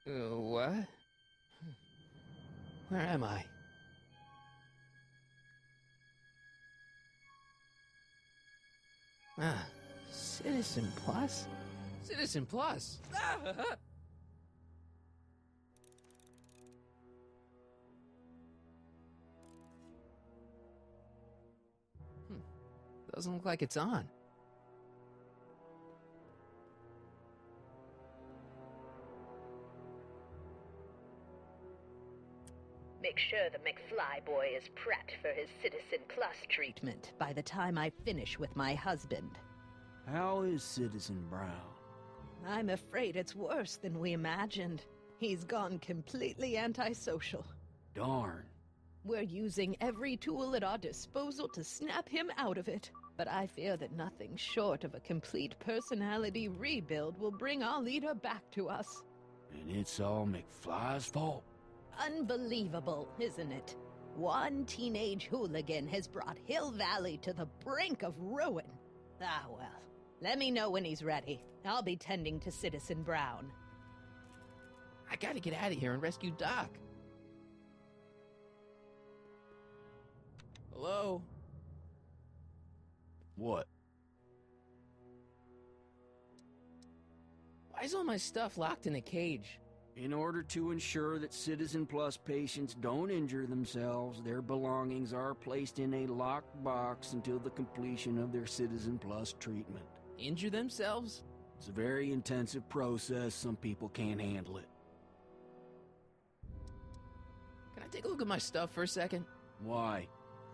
What? Where am I? Citizen Plus? Citizen Plus! Doesn't look like it's on. Make sure the McFly boy is prepped for his Citizen Plus treatment by the time I finish with my husband. How is Citizen Brown? I'm afraid it's worse than we imagined. He's gone completely antisocial. Darn. We're using every tool at our disposal to snap him out of it. But I fear that nothing short of a complete personality rebuild will bring our leader back to us. And it's all McFly's fault. Unbelievable, isn't it? One teenage hooligan has brought Hill Valley to the brink of ruin. Ah, well. Let me know when he's ready. I'll be tending to Citizen Brown. I gotta get out of here and rescue Doc. Hello? What? Why is all my stuff locked in a cage? In order to ensure that Citizen Plus patients don't injure themselves, their belongings are placed in a locked box until the completion of their Citizen Plus treatment. Injure themselves? It's a very intensive process. Some people can't handle it. Can I take a look at my stuff for a second? Why?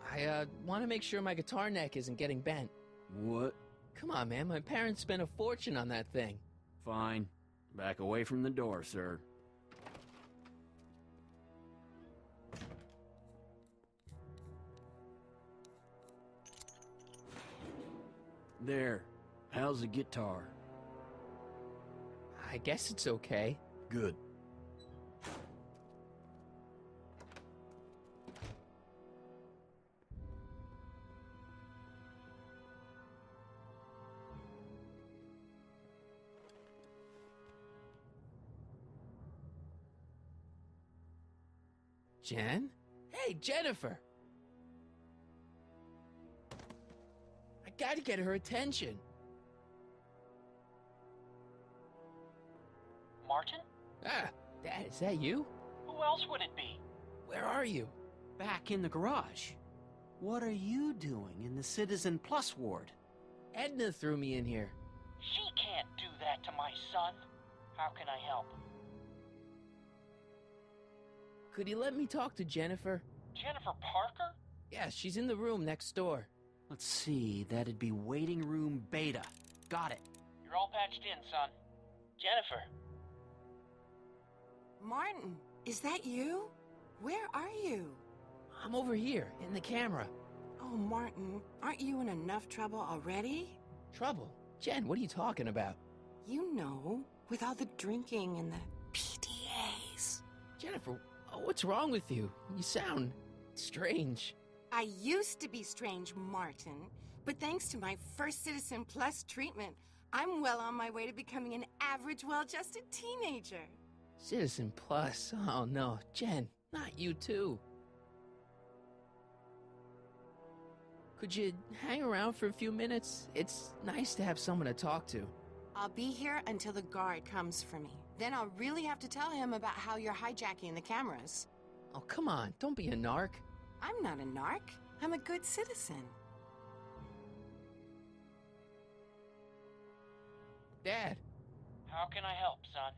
I want to make sure my guitar neck isn't getting bent. What? Come on, man. My parents spent a fortune on that thing. Fine. Back away from the door, sir. There. How's the guitar? I guess it's okay. Good. Jen? Hey, Jennifer! I gotta get her attention. Martin? Dad, is that you? Who else would it be? Where are you? Back in the garage. What are you doing in the Citizen Plus ward? Edna threw me in here. She can't do that to my son. How can I help? Could you let me talk to Jennifer? Jennifer Parker? Yeah, she's in the room next door. Let's see, that'd be waiting room beta. Got it. You're all patched in, son. Jennifer. Martin, is that you? Where are you? I'm over here, in the camera. Oh, Martin, aren't you in enough trouble already? Trouble? Jen, what are you talking about? You know, with all the drinking and the PDAs. Jennifer, what's wrong with you? You sound strange. I used to be strange, Martin, but thanks to my first Citizen Plus treatment, I'm well on my way to becoming an average, well-adjusted teenager. Citizen Plus? Oh no, Jen, not you too. Could you hang around for a few minutes? It's nice to have someone to talk to. I'll be here until the guard comes for me. Then I'll really have to tell him about how you're hijacking the cameras. Oh, come on, don't be a narc. I'm not a narc. I'm a good citizen. Dad. How can I help, son?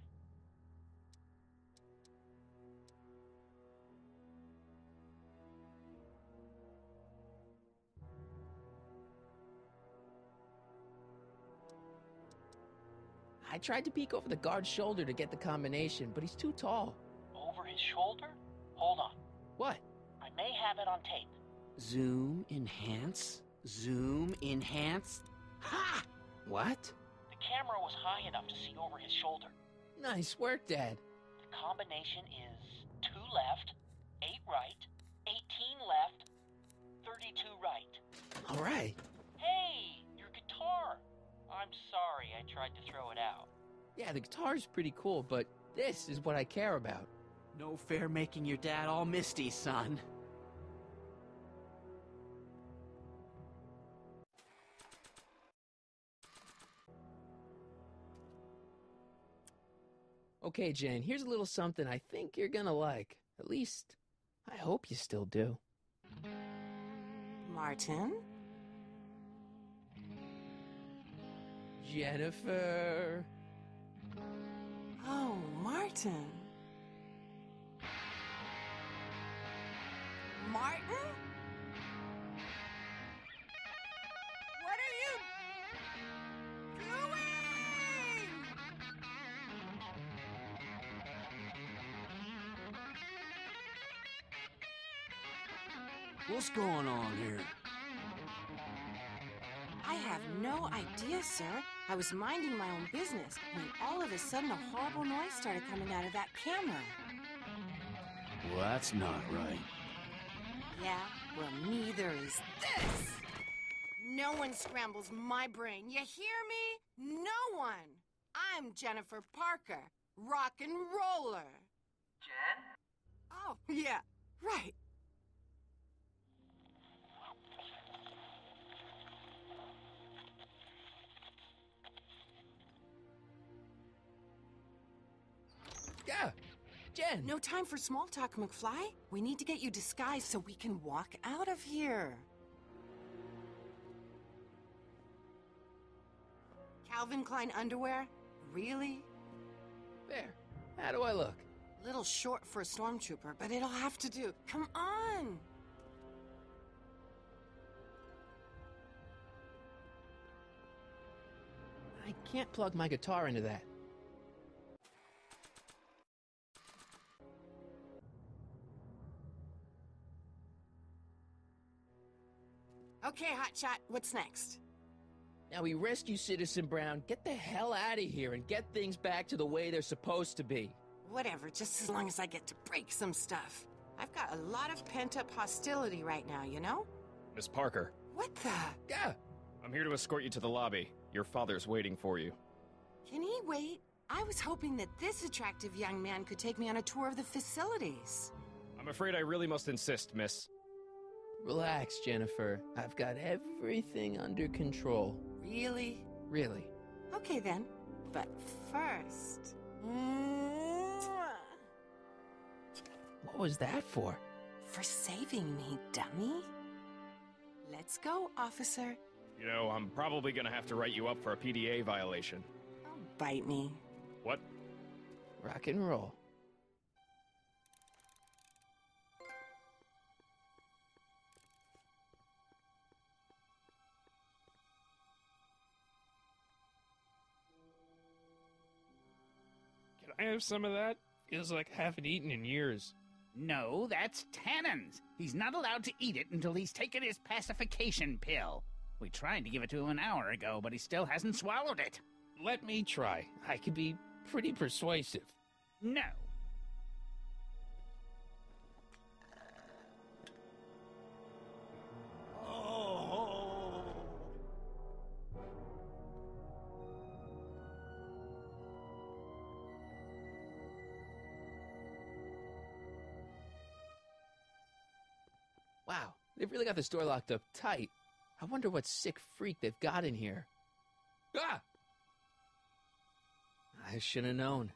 I tried to peek over the guard's shoulder to get the combination, but he's too tall. Over his shoulder? Hold on. What? I may have it on tape. Zoom, enhance, zoom, enhance. Ha! What? The camera was high enough to see over his shoulder. Nice work, Dad. The combination is 2 left, 8 right, 18 left, 32 right. All right. Hey, your guitar! I'm sorry I tried to throw it out. Yeah, the guitar's pretty cool, but This is what I care about. No fair making your dad all misty, son. Okay, Jane, here's a little something I think you're gonna like. At least, I hope you still do. Martin? Jennifer. Oh, Martin. Martin? What are you doing? What's going on here? I have no idea, sir. I was minding my own business when all of a sudden a horrible noise started coming out of that camera. Well, that's not right. Yeah, well, neither is this. No one scrambles my brain. You hear me? No one. I'm Jennifer Parker, rock and roller. Jen? Oh, yeah, right. Yeah, Jen. No time for small talk, McFly. We need to get you disguised so we can walk out of here. Calvin Klein underwear? Really? There. How do I look? Little short for a stormtrooper, but it'll have to do. Come on! I can't plug my guitar into that. Okay, Hotshot, what's next? Now we rescue Citizen Brown, get the hell out of here, and get things back to the way they're supposed to be. Whatever, just as long as I get to break some stuff. I've got a lot of pent-up hostility right now, you know? Miss Parker, What the? Yeah. I'm here to escort you to the lobby. Your father's waiting for you. Can he wait? I was hoping that this attractive young man could take me on a tour of the facilities. I'm afraid I really must insist, miss. Relax, Jennifer. I've got everything under control. Really? Really. Okay then. But first... What was that for? For saving me, dummy. Let's go, officer. You know, I'm probably gonna have to write you up for a PDA violation. Oh, bite me. What? Rock and roll. Can I have some of that? Feels like I haven't eaten in years. No, that's Tannen's. He's not allowed to eat it until he's taken his pacification pill. We tried to give it to him an hour ago, but he still hasn't swallowed it. Let me try. I could be pretty persuasive. No. Wow, they've really got the store locked up tight. I wonder what sick freak they've got in here. Ah! I should have known.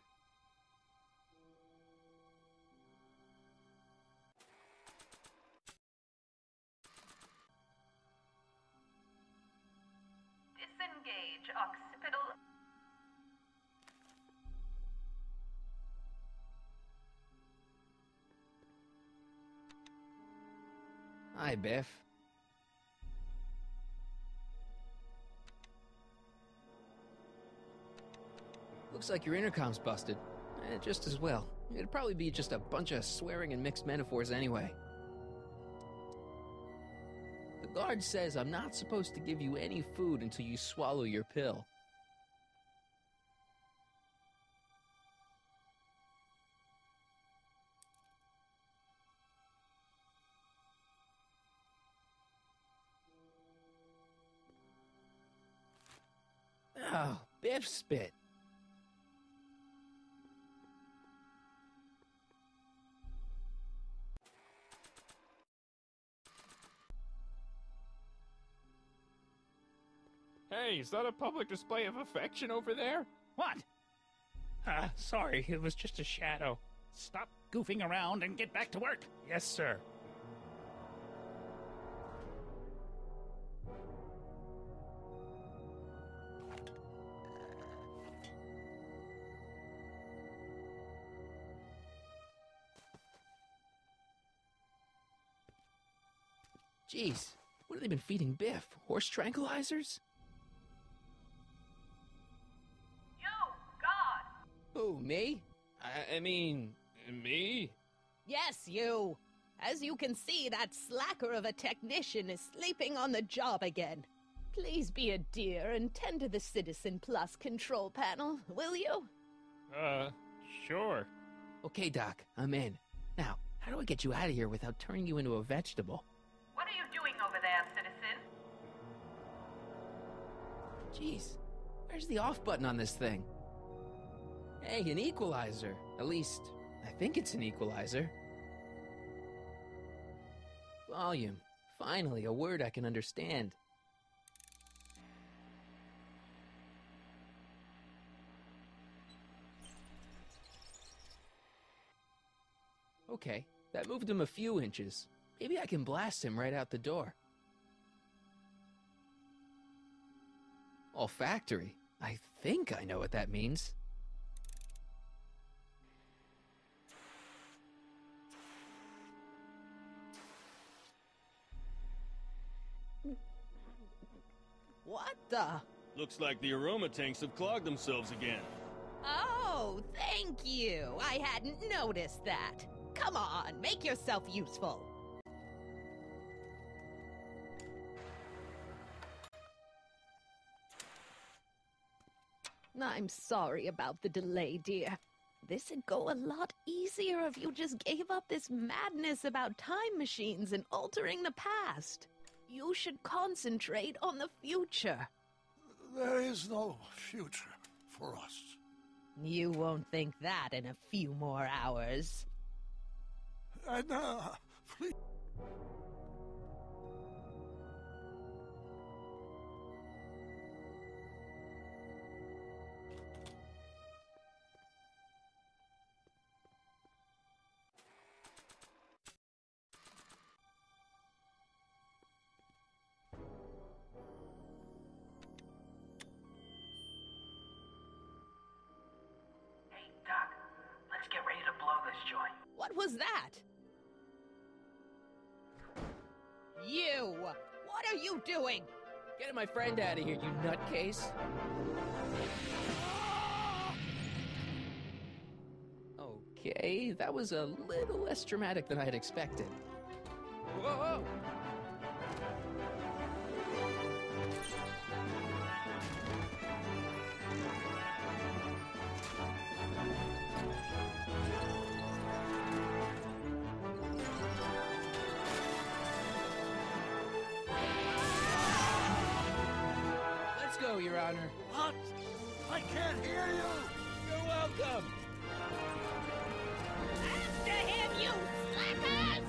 Disengage occipital. Hi, Biff. Looks like your intercom's busted. Just as well. It'd probably be just a bunch of swearing and mixed metaphors anyway. The guard says I'm not supposed to give you any food until you swallow your pill. Oh, Biff spit. Hey, is that a public display of affection over there? What? Sorry, it was just a shadow. Stop goofing around and get back to work. Yes, sir. Jeez, what have they been feeding Biff? Horse tranquilizers? Who, me? I mean, me? Yes, you. As you can see, that slacker of a technician is sleeping on the job again. Please be a dear and tend to the Citizen Plus control panel, will you? Sure. Okay, Doc, I'm in. Now, how do I get you out of here without turning you into a vegetable? What are you doing over there, citizen? Jeez, where's the off button on this thing? Hey, an equalizer. At least, I think it's an equalizer. Volume. Finally, a word I can understand. Okay, that moved him a few inches. Maybe I can blast him right out the door. Olfactory. I think I know what that means. What the? Looks like the aroma tanks have clogged themselves again. Oh, thank you. I hadn't noticed that. Come on, make yourself useful. I'm sorry about the delay, dear. This'd go a lot easier if you just gave up this madness about time machines and altering the past. You should concentrate on the future. There is no future for us. You won't think that in a few more hours. Please. Let's get ready to blow this joint. What was that? You! What are you doing? Get my friend out of here, you nutcase. Okay, that was a little less dramatic than I had expected. Whoa! Let's go, Your Honor. What? I can't hear you! You're welcome! After him, you slackers!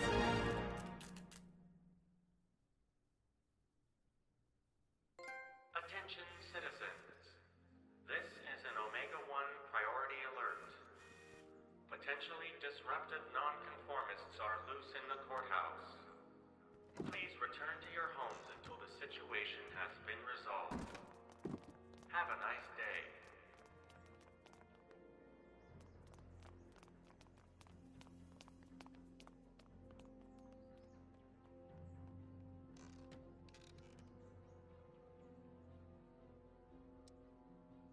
Attention citizens. This is an Omega-1 priority alert. Potentially disruptive nonconformists are loose in the courthouse. Please return to your homes until the situation has been resolved. Have a nice day.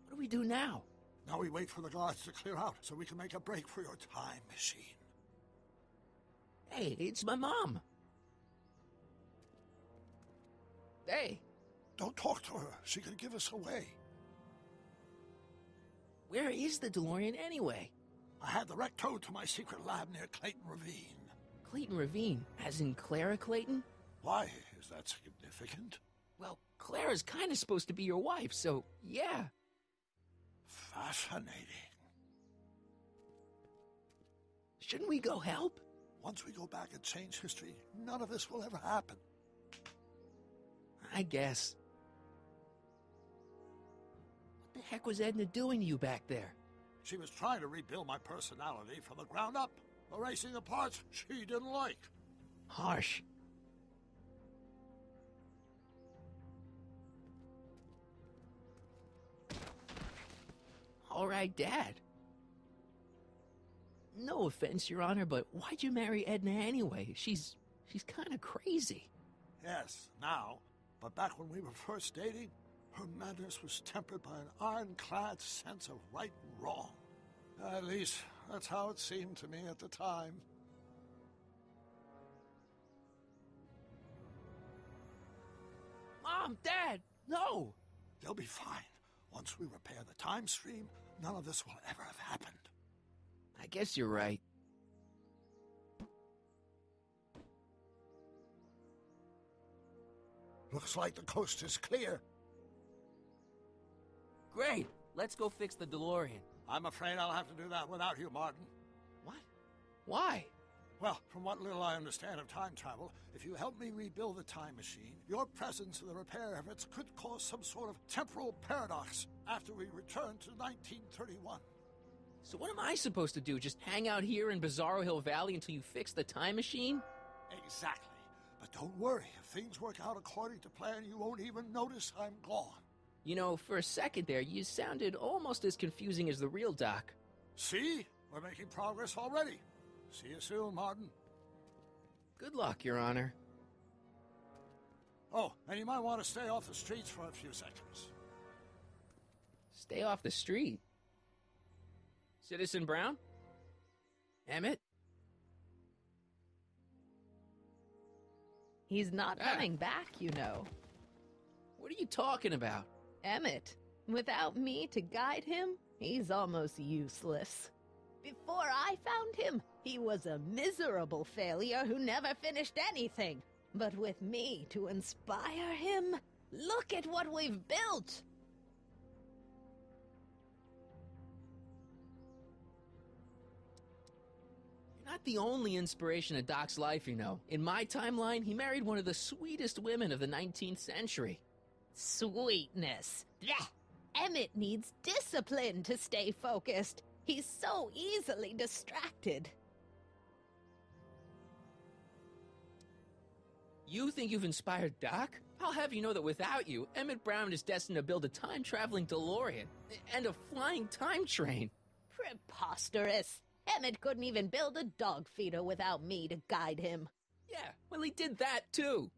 What do we do now? Now we wait for the guards to clear out so we can make a break for your time machine. Hey, it's my mom. Hey. Don't talk to her. She could give us away. Where is the DeLorean anyway? I had the wreck towed to my secret lab near Clayton Ravine. Clayton Ravine, as in Clara Clayton? Why is that significant? Well, Clara's kind of supposed to be your wife, so yeah. Fascinating. Shouldn't we go help? Once we go back and change history, none of this will ever happen. I guess. The heck was Edna doing to you back there? She was trying to rebuild my personality from the ground up, erasing the parts she didn't like. Harsh. All right, Dad. No offense, Your Honor, but why'd you marry Edna anyway? She's kind of crazy. Yes, now. But back when we were first dating, her madness was tempered by an ironclad sense of right and wrong. At least, that's how it seemed to me at the time. Mom, Dad, no! They'll be fine. Once we repair the time stream, none of this will ever have happened. I guess you're right. Looks like the coast is clear. Great! Let's go fix the DeLorean. I'm afraid I'll have to do that without you, Martin. What? Why? Well, from what little I understand of time travel, if you help me rebuild the time machine, your presence in the repair efforts could cause some sort of temporal paradox after we return to 1931. So what am I supposed to do? Just hang out here in Bizarro Hill Valley until you fix the time machine? Exactly. But don't worry, if things work out according to plan, you won't even notice I'm gone. You know, for a second there, you sounded almost as confusing as the real Doc. See? We're making progress already. See you soon, Martin. Good luck, Your Honor. Oh, and you might want to stay off the streets for a few seconds. Stay off the street? Citizen Brown? Emmett? He's not coming back, you know. What are you talking about? Emmett. Without me to guide him, he's almost useless. Before I found him, he was a miserable failure who never finished anything. But with me to inspire him, look at what we've built! You're not the only inspiration of Doc's life, you know. In my timeline, he married one of the sweetest women of the 19th century. Sweetness. Blech. Emmett needs discipline to stay focused. He's so easily distracted. You think you've inspired Doc? I'll have you know that without you, Emmett Brown is destined to build a time-traveling DeLorean and a flying time train. Preposterous. Emmett couldn't even build a dog feeder without me to guide him. Yeah, well, he did that, too.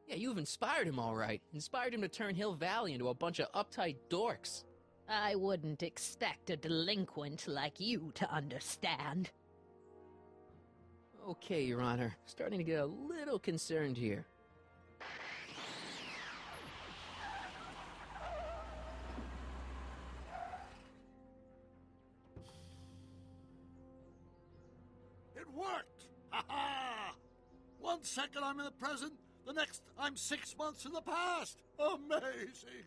Yeah, you've inspired him all right. Inspired him to turn Hill Valley into a bunch of uptight dorks. I wouldn't expect a delinquent like you to understand. Okay, Your Honor. Starting to get a little concerned here. It worked! Ha-ha! 1 second I'm in the present, the next I'm 6 months in the past. Amazing!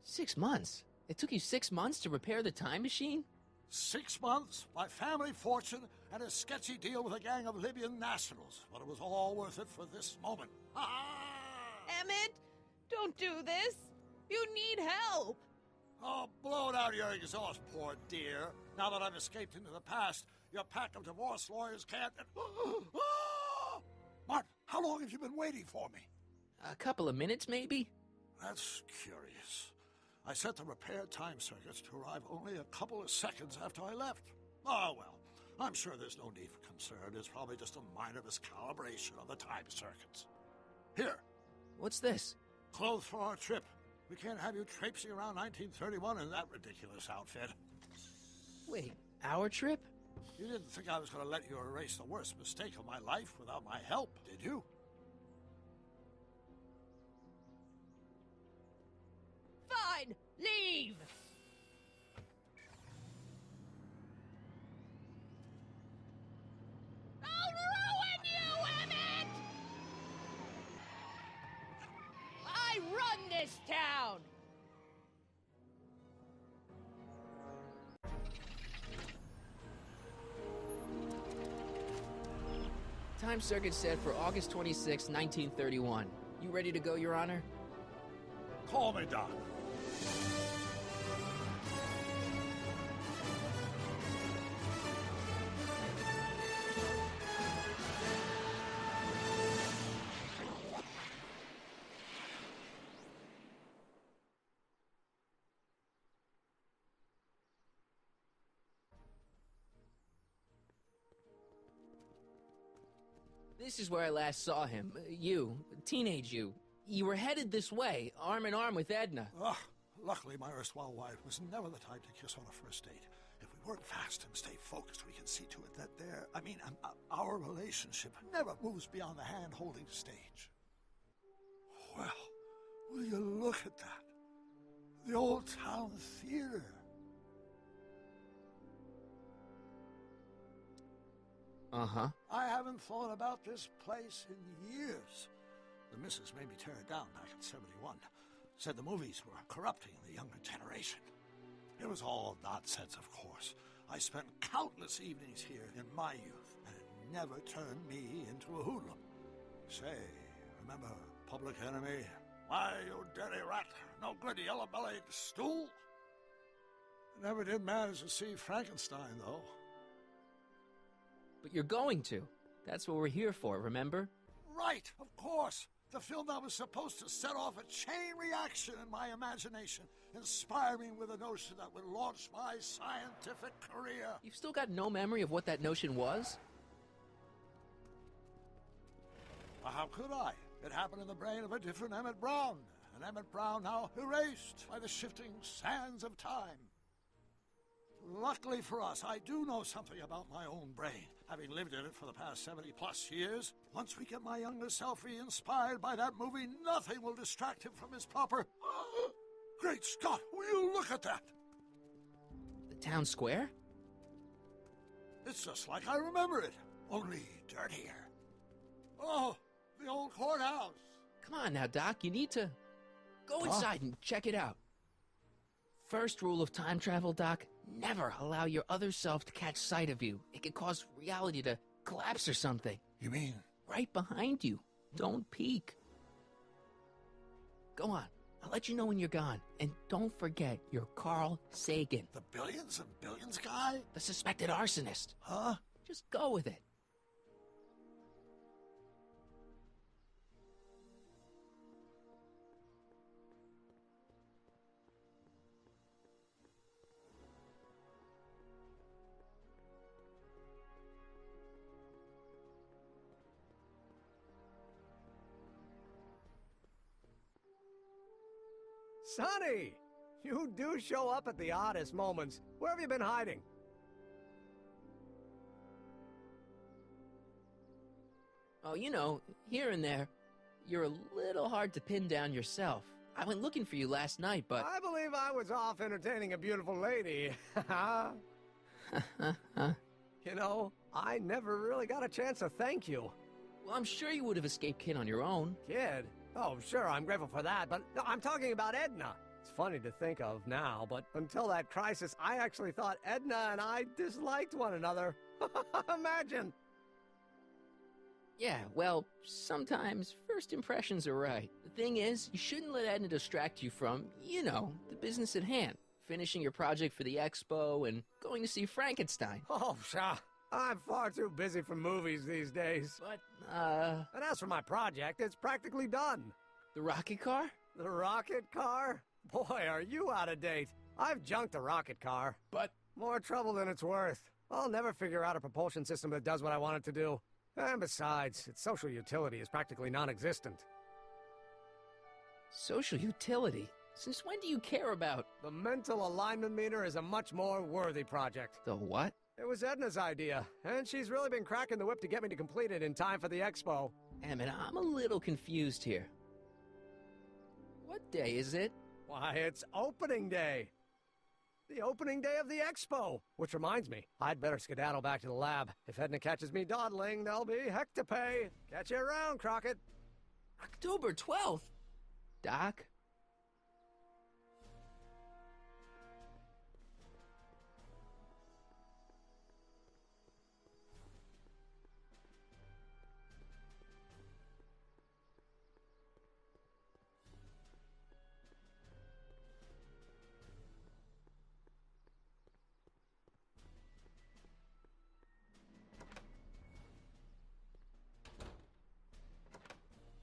6 months? It took you 6 months to repair the time machine? 6 months, my family fortune, and a sketchy deal with a gang of Libyan nationals. But it was all worth it for this moment. Emmett, don't do this. You need help. Oh, blow it out of your exhaust, poor dear. Now that I've escaped into the past, your pack of divorce lawyers can't... Martin, how long have you been waiting for me? A couple of minutes, maybe? That's curious. I set the repair time circuits to arrive only a couple of seconds after I left. Oh, well, I'm sure there's no need for concern. It's probably just a minor miscalibration of the time circuits. Here. What's this? Clothes for our trip. We can't have you traipsing around 1931 in that ridiculous outfit. Wait, our trip? You didn't think I was going to let you erase the worst mistake of my life without my help, did you? Fine, leave! I'll ruin you, Emmett! I run this town! Time circuit set for August 26, 1931. You ready to go, Your Honor? Call me, Doc. This is where I last saw him. You, teenage you. You were headed this way, arm in arm with Edna. Ugh. Luckily, my erstwhile wife was never the type to kiss on a first date. If we work fast and stay focused, we can see to it that our relationship never moves beyond the hand-holding stage. Well, will you look at that? The old town theater. Uh-huh. I haven't thought about this place in years. The missus made me tear it down back in '71. Said the movies were corrupting the younger generation. It was all nonsense, of course. I spent countless evenings here in my youth, and it never turned me into a hoodlum. Say, remember Public Enemy? Why, you dirty rat, no good yellow-bellied stool? Never did manage to see Frankenstein, though. But you're going to. That's what we're here for, remember? Right, of course. The film that was supposed to set off a chain reaction in my imagination, inspire me with a notion that would launch my scientific career. You've still got no memory of what that notion was? Well, how could I? It happened in the brain of a different Emmett Brown, an Emmett Brown now erased by the shifting sands of time. Luckily for us, I do know something about my own brain, having lived in it for the past 70-plus years. Once we get my younger self re-inspired by that movie, nothing will distract him from his proper... Great Scott, will you look at that? The town square? It's just like I remember it, only dirtier. Oh, the old courthouse. Come on now, Doc, you need to... Go inside and check it out. First rule of time travel, Doc, never allow your other self to catch sight of you. It could cause reality to collapse or something. You mean? Right behind you. Don't peek. Go on. I'll let you know when you're gone. And don't forget, you're Carl Sagan. The billions and billions guy? The suspected arsonist. Huh? Just go with it. Sonny! You do show up at the oddest moments. Where have you been hiding? Oh, you know, here and there. You're a little hard to pin down yourself. I went looking for you last night, but... I believe I was off entertaining a beautiful lady. You know, I never really got a chance to thank you. Well, I'm sure you would have escaped Kid on your own. Kid? Oh, sure, I'm grateful for that, but no, I'm talking about Edna. It's funny to think of now, but until that crisis, I actually thought Edna and I disliked one another. Imagine! Yeah, well, sometimes first impressions are right. The thing is, you shouldn't let Edna distract you from, you know, the business at hand. Finishing your project for the expo and going to see Frankenstein. Oh, pshaw. I'm far too busy for movies these days. But, And as for my project, it's practically done. The rocket car? The rocket car? Boy, are you out of date. I've junked the rocket car. But... More trouble than it's worth. I'll never figure out a propulsion system that does what I want it to do. And besides, its social utility is practically non-existent. Social utility? Since when do you care about... The mental alignment meter is a much more worthy project. The what? It was Edna's idea, and she's really been cracking the whip to get me to complete it in time for the expo. Emmett, I'm a little confused here. What day is it? Why, it's opening day. The opening day of the expo. Which reminds me, I'd better skedaddle back to the lab. If Edna catches me dawdling, there'll be heck to pay. Catch you around, Crockett. October 12th? Doc?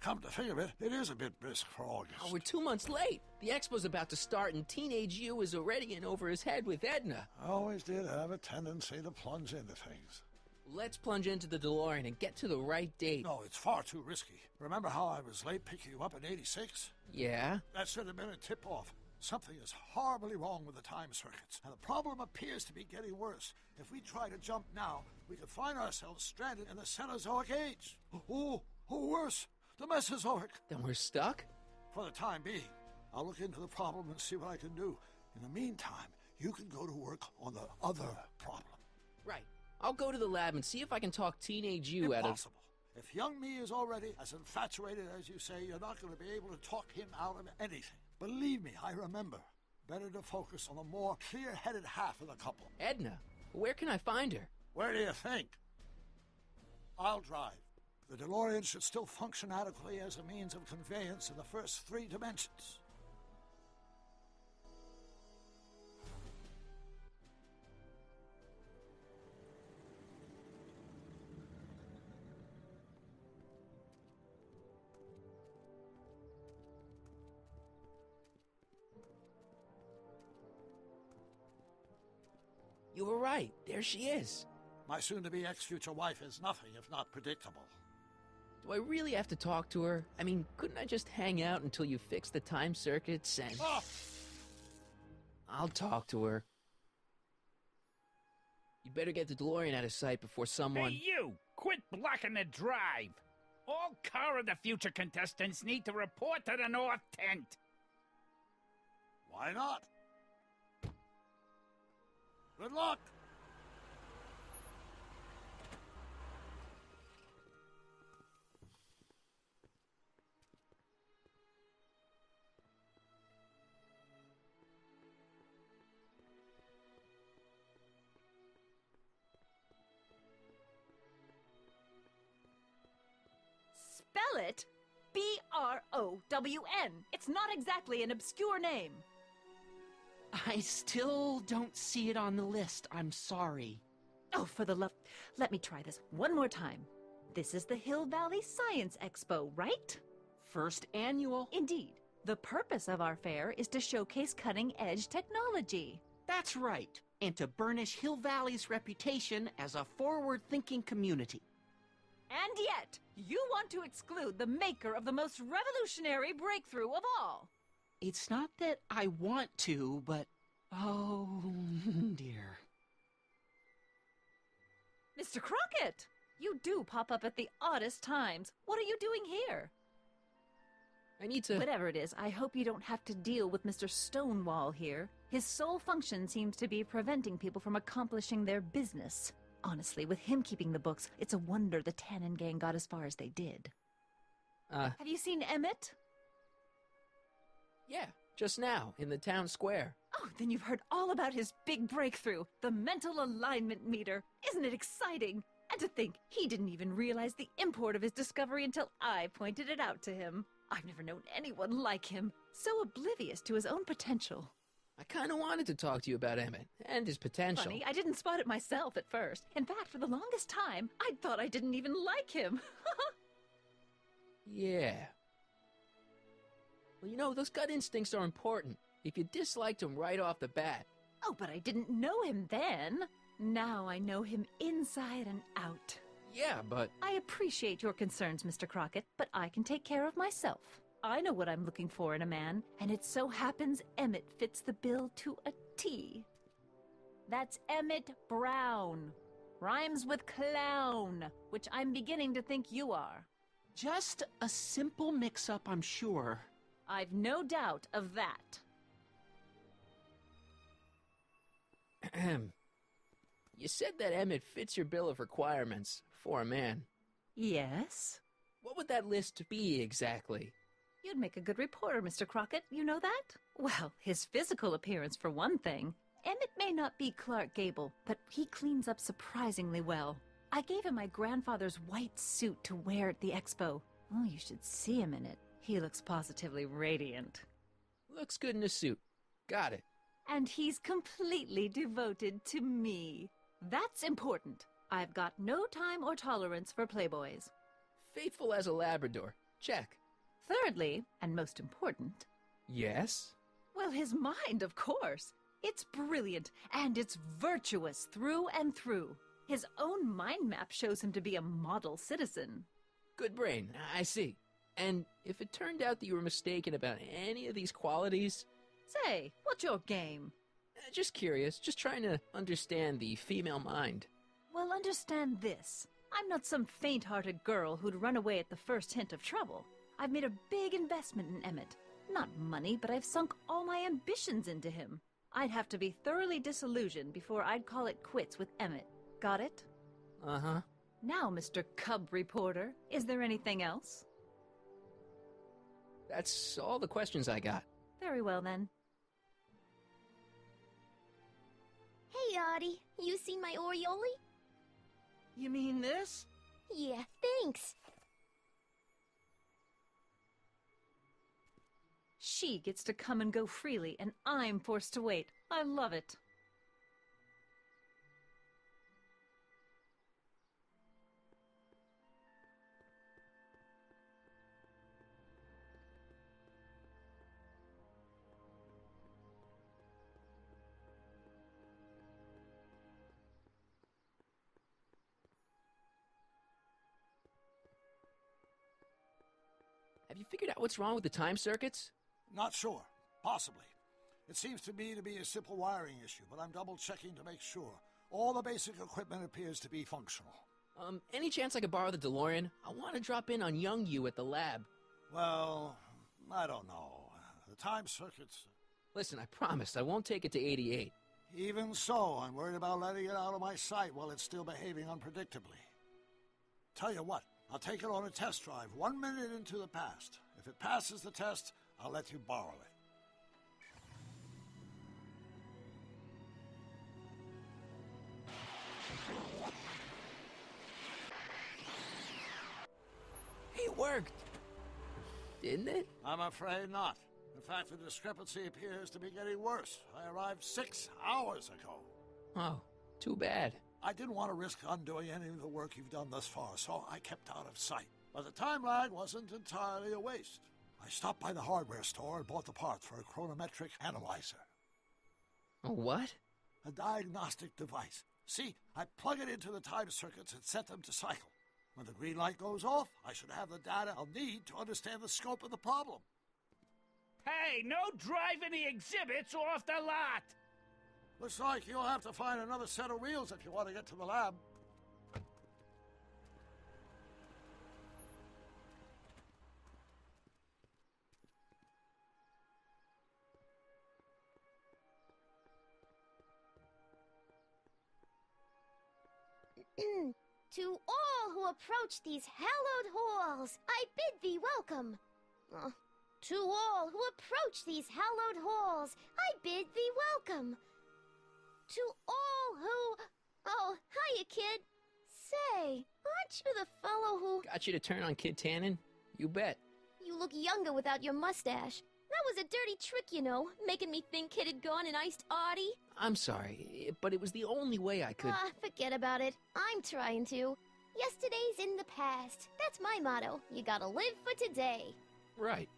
Come to think of it, it is a bit brisk for August. Oh, we're 2 months late. The expo's about to start and teenage you is already in over his head with Edna. I always did have a tendency to plunge into things. Let's plunge into the DeLorean and get to the right date. No, it's far too risky. Remember how I was late picking you up in '86? Yeah? That should have been a tip-off. Something is horribly wrong with the time circuits, and the problem appears to be getting worse. If we try to jump now, we could find ourselves stranded in the Cenozoic age. Or worse, the Mesozoic. Then we're stuck? For the time being. I'll look into the problem and see what I can do. In the meantime, you can go to work on the other problem. Right. I'll go to the lab and see if I can talk teenage you out of... Impossible. If young me is already as infatuated as you say, you're not going to be able to talk him out of anything. Believe me, I remember. Better to focus on the more clear-headed half of the couple. Edna? Where can I find her? Where do you think? I'll drive. The DeLorean should still function adequately as a means of conveyance in the first 3 dimensions. You were right. There she is. My soon-to-be ex-future wife is nothing if not predictable. Do I really have to talk to her? I mean, couldn't I just hang out until you fix the time circuits and... Oh! I'll talk to her. You'd better get the DeLorean out of sight before someone... Hey, you! Quit blocking the drive! All Car of the Future contestants need to report to the North Tent. Why not? Good luck! Spell it B-R-O-W-N. It's not exactly an obscure name. I still don't see it on the list. I'm sorry. Oh, for the love... Let me try this one more time. This is the Hill Valley Science Expo, right? First annual. Indeed. The purpose of our fair is to showcase cutting-edge technology. That's right. And to burnish Hill Valley's reputation as a forward-thinking community. And yet, you want to exclude the maker of the most revolutionary breakthrough of all. It's not that I want to, but... oh, dear. Mr. Crockett! You do pop up at the oddest times. What are you doing here? I need to... Whatever it is, I hope you don't have to deal with Mr. Stonewall here. His sole function seems to be preventing people from accomplishing their business. Honestly, with him keeping the books, it's a wonder the Tannen gang got as far as they did. Have you seen Emmett? Yeah, just now, in the town square. Oh, then you've heard all about his big breakthrough, the mental alignment meter. Isn't it exciting? And to think, he didn't even realize the import of his discovery until I pointed it out to him. I've never known anyone like him, so oblivious to his own potential. I kind of wanted to talk to you about Emmett and his potential. Funny, I didn't spot it myself at first. In fact, for the longest time, I thought I didn't even like him. Yeah. Well, you know, those gut instincts are important. If you disliked him right off the bat. Oh, but I didn't know him then. Now I know him inside and out. Yeah, but... I appreciate your concerns, Mr. Crockett, but I can take care of myself. I know what I'm looking for in a man, and it so happens Emmett fits the bill to a T. That's Emmett Brown. Rhymes with clown, which I'm beginning to think you are. Just a simple mix-up, I'm sure. I've no doubt of that. You said that Emmett fits your bill of requirements for a man. Yes? What would that list be exactly? You'd make a good reporter, Mr. Crockett, you know that? Well, his physical appearance for one thing. Emmett may not be Clark Gable, but he cleans up surprisingly well. I gave him my grandfather's white suit to wear at the expo. Oh, you should see him in it. He looks positively radiant. Looks good in a suit. Got it. And he's completely devoted to me. That's important. I've got no time or tolerance for playboys. Faithful as a Labrador. Check. Thirdly, and most important... Yes? Well, his mind, of course. It's brilliant, and it's virtuous through and through. His own mind map shows him to be a model citizen. Good brain, I see. And if it turned out that you were mistaken about any of these qualities... Say, what's your game? Just curious, just trying to understand the female mind. Well, understand this. I'm not some faint-hearted girl who'd run away at the first hint of trouble. I've made a big investment in Emmett. Not money, but I've sunk all my ambitions into him. I'd have to be thoroughly disillusioned before I'd call it quits with Emmett. Got it? Uh-huh. Now, Mr. Cub Reporter, is there anything else? That's all the questions I got. Very well, then. Hey, Audie. You seen my Oriole? You mean this? Yeah, thanks. She gets to come and go freely, and I'm forced to wait. I love it. Have you figured out what's wrong with the time circuits? Not sure. Possibly. It seems to me to be a simple wiring issue, but I'm double-checking to make sure. All the basic equipment appears to be functional. Any chance I could borrow the DeLorean? I want to drop in on young you at the lab. Well, I don't know. The time circuits... Listen, I promise I won't take it to 88. Even so, I'm worried about letting it out of my sight while it's still behaving unpredictably. Tell you what, I'll take it on a test drive 1 minute into the past. If it passes the test, I'll let you borrow it. It worked. Didn't it? I'm afraid not. In fact, the discrepancy appears to be getting worse. I arrived 6 hours ago. Oh, too bad. I didn't want to risk undoing any of the work you've done thus far, so I kept out of sight. But the time lag wasn't entirely a waste. I stopped by the hardware store and bought the parts for a chronometric analyzer. A what? A diagnostic device. See, I plug it into the time circuits and set them to cycle. When the green light goes off, I should have the data I'll need to understand the scope of the problem. Hey, no driving the exhibits off the lot! Looks like you'll have to find another set of wheels if you want to get to the lab. To all who approach these hallowed halls, I bid thee welcome. To all who approach these hallowed halls, I bid thee welcome. To all who... Oh, hiya, kid. Say, aren't you the fellow who... Got you to turn on Kid Tannen? You bet. You look younger without your mustache. That was a dirty trick, you know, making me think Kid had gone and iced Artie. I'm sorry, but it was the only way I could... Forget about it. I'm trying to. Yesterday's in the past. That's my motto. You gotta live for today. Right.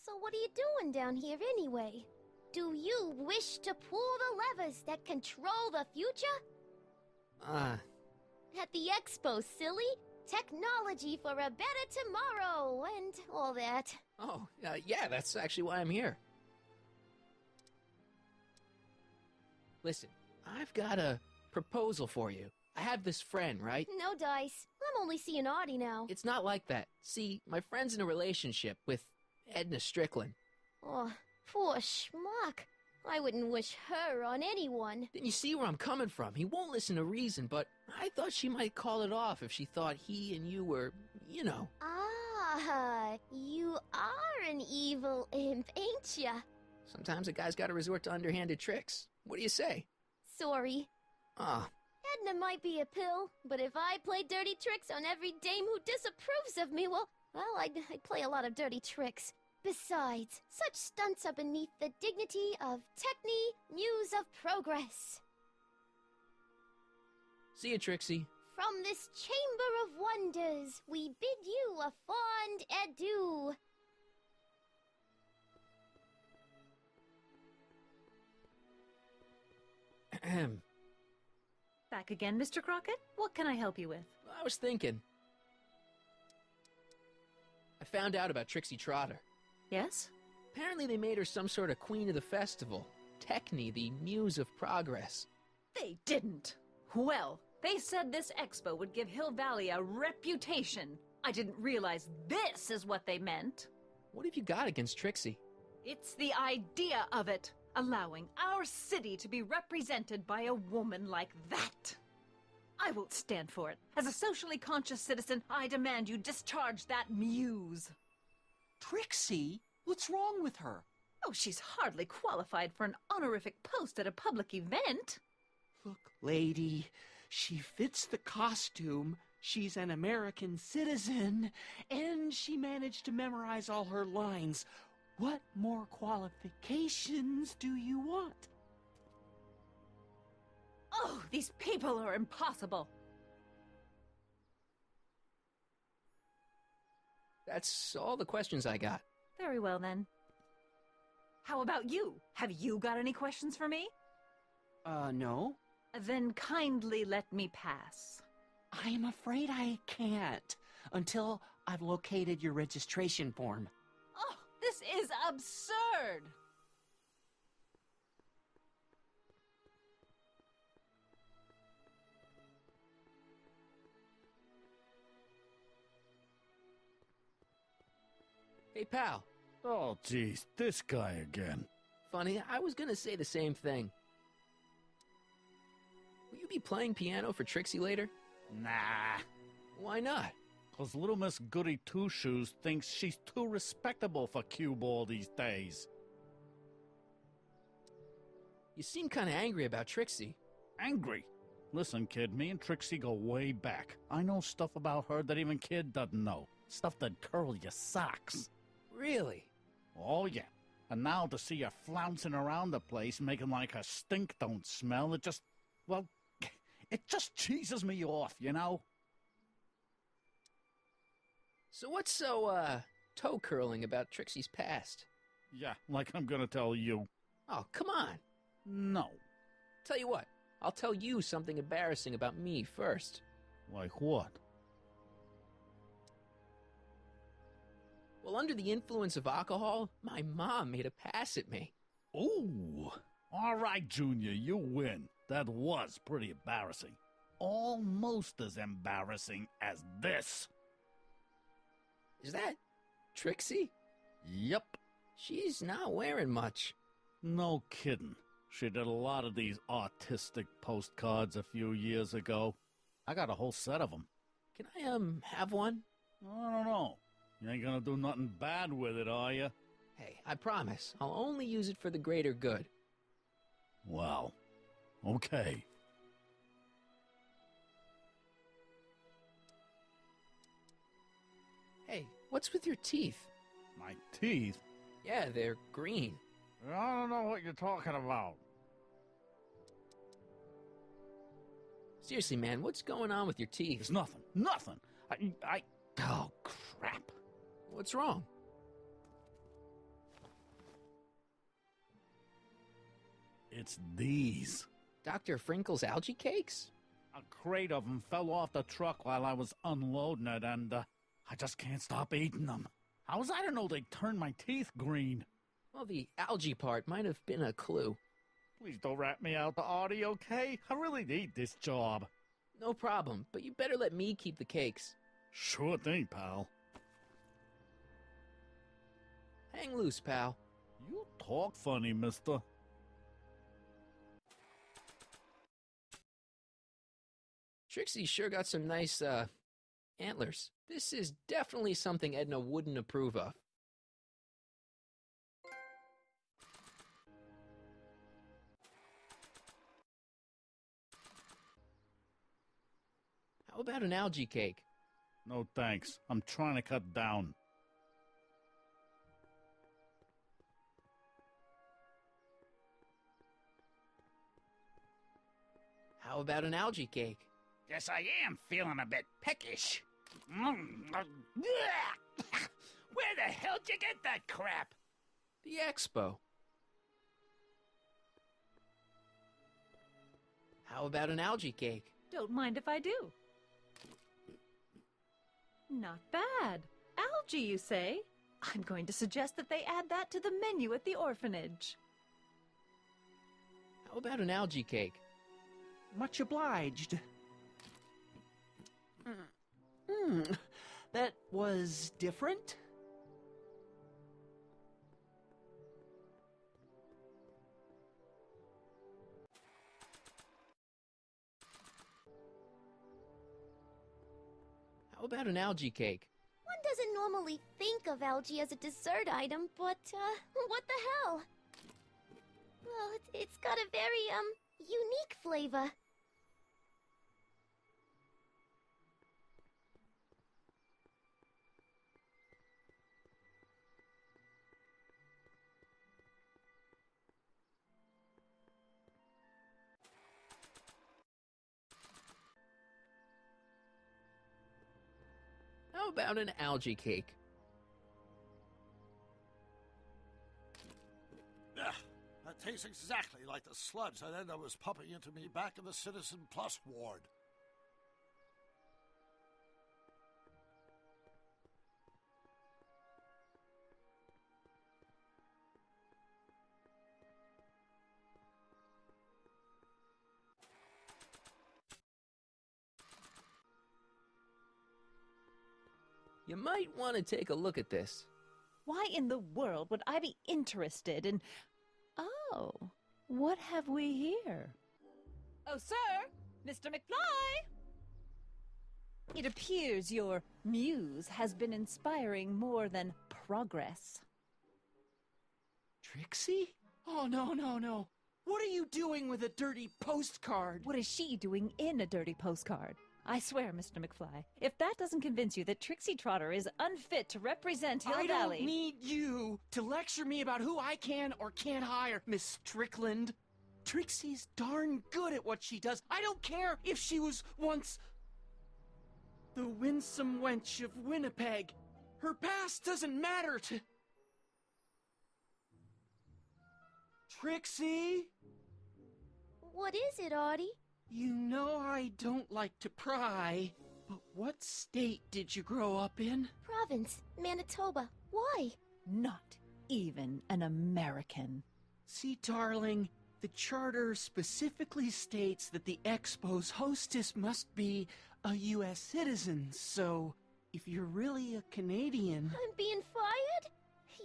So what are you doing down here anyway? Do you wish to pull the levers that control the future? At the expo, silly. Technology for a better tomorrow, and all that. Oh, yeah, that's actually why I'm here. Listen, I've got a proposal for you. I have this friend, right? No dice. I'm only seeing Audie now. It's not like that. See, my friend's in a relationship with Edna Strickland. Oh, poor schmuck. I wouldn't wish her on anyone. Then you see where I'm coming from. He won't listen to reason, but I thought she might call it off if she thought he and you were, you know. Ah, you are an evil imp, ain't ya? Sometimes a guy's gotta resort to underhanded tricks. What do you say? Sorry. Edna might be a pill, but if I play dirty tricks on every dame who disapproves of me, well, I'd play a lot of dirty tricks. Besides, such stunts are beneath the dignity of Techne, Muse of Progress. See you, Trixie. From this chamber of wonders, we bid you a fond adieu. Back again, Mr. Crockett? What can I help you with? I was thinking. I found out about Trixie Trotter. Yes? Apparently they made her some sort of queen of the festival. Techne, the muse of progress. They didn't. Well, they said this expo would give Hill Valley a reputation. I didn't realize this is what they meant. What have you got against Trixie? It's the idea of it. Allowing our city to be represented by a woman like that. I won't stand for it. As a socially conscious citizen, I demand you discharge that muse. Trixie? What's wrong with her? Oh, she's hardly qualified for an honorific post at a public event. Look, lady, she fits the costume. She's an American citizen, and she managed to memorize all her lines. What more qualifications do you want? Oh, these people are impossible. That's all the questions I got. Very well, then. How about you? Have you got any questions for me? No. Then kindly let me pass. I'm afraid I can't, until I've located your registration form. Oh, this is absurd! Hey, pal. Oh, geez, this guy again. Funny, I was gonna say the same thing. Will you be playing piano for Trixie later? Nah. Why not? 'Cause little Miss Goody Two-Shoes thinks she's too respectable for cue ball these days. You seem kinda angry about Trixie. Angry? Listen, kid, me and Trixie go way back. I know stuff about her that even Kid doesn't know. Stuff that'd curl your socks. Really? Oh, yeah. And now to see her flouncing around the place, making like her stink don't smell, it just, well, it just cheeses me off, you know? So what's so, toe-curling about Trixie's past? Yeah, like I'm gonna tell you. Oh, come on. No. Tell you what, I'll tell you something embarrassing about me first. Like what? Well, under the influence of alcohol, my mom made a pass at me. Ooh. All right, Junior, you win. That was pretty embarrassing. Almost as embarrassing as this. Is that Trixie? Yep. She's not wearing much. No kidding. She did a lot of these artistic postcards a few years ago. I got a whole set of them. Can I, have one? I don't know. You ain't gonna do nothing bad with it, are you? Hey, I promise. I'll only use it for the greater good. Well, okay. Hey, what's with your teeth? My teeth? Yeah, they're green. I don't know what you're talking about. Seriously, man, what's going on with your teeth? It's nothing. Nothing. Oh, crap. What's wrong? It's these. Dr. Frinkle's algae cakes? A crate of them fell off the truck while I was unloading it, and I just can't stop eating them. How was I to know they'd turn my teeth green? Well, the algae part might have been a clue. Please don't rat me out to Artie, okay? I really need this job. No problem, but you better let me keep the cakes. Sure thing, pal. Hang loose, pal. You talk funny, mister. Trixie sure got some nice, antlers. This is definitely something Edna wouldn't approve of. How about an algae cake? No thanks. I'm trying to cut down. How about an algae cake? Guess I am feeling a bit peckish. Where the hell'd you get that crap? The expo. How about an algae cake? Don't mind if I do. Not bad. Algae, you say? I'm going to suggest that they add that to the menu at the orphanage. How about an algae cake? Much obliged. That was different? How about an algae cake? One doesn't normally think of algae as a dessert item, but, what the hell? Well, it's got a very, unique flavor. How about an algae cake? Ugh, that tastes exactly like the sludge that Edna was pumping into me back in the Citizen Plus ward. You might want to take a look at this. Why in the world would I be interested in... Oh, what have we here? Oh, sir! Mr. McFly! It appears your muse has been inspiring more than progress. Trixie? Oh, no, no, no. What are you doing with a dirty postcard? What is she doing in a dirty postcard? I swear, Mr. McFly, if that doesn't convince you that Trixie Trotter is unfit to represent Hill Valley... I don't need you to lecture me about who I can or can't hire, Miss Strickland. Trixie's darn good at what she does. I don't care if she was once the winsome wench of Winnipeg. Her past doesn't matter to... Trixie? What is it, Artie? You know I don't like to pry, but what state did you grow up in? Province, Manitoba. Why? Not even an American. See, darling, the charter specifically states that the Expo's hostess must be a U.S. citizen, so if you're really a Canadian... I'm being fired?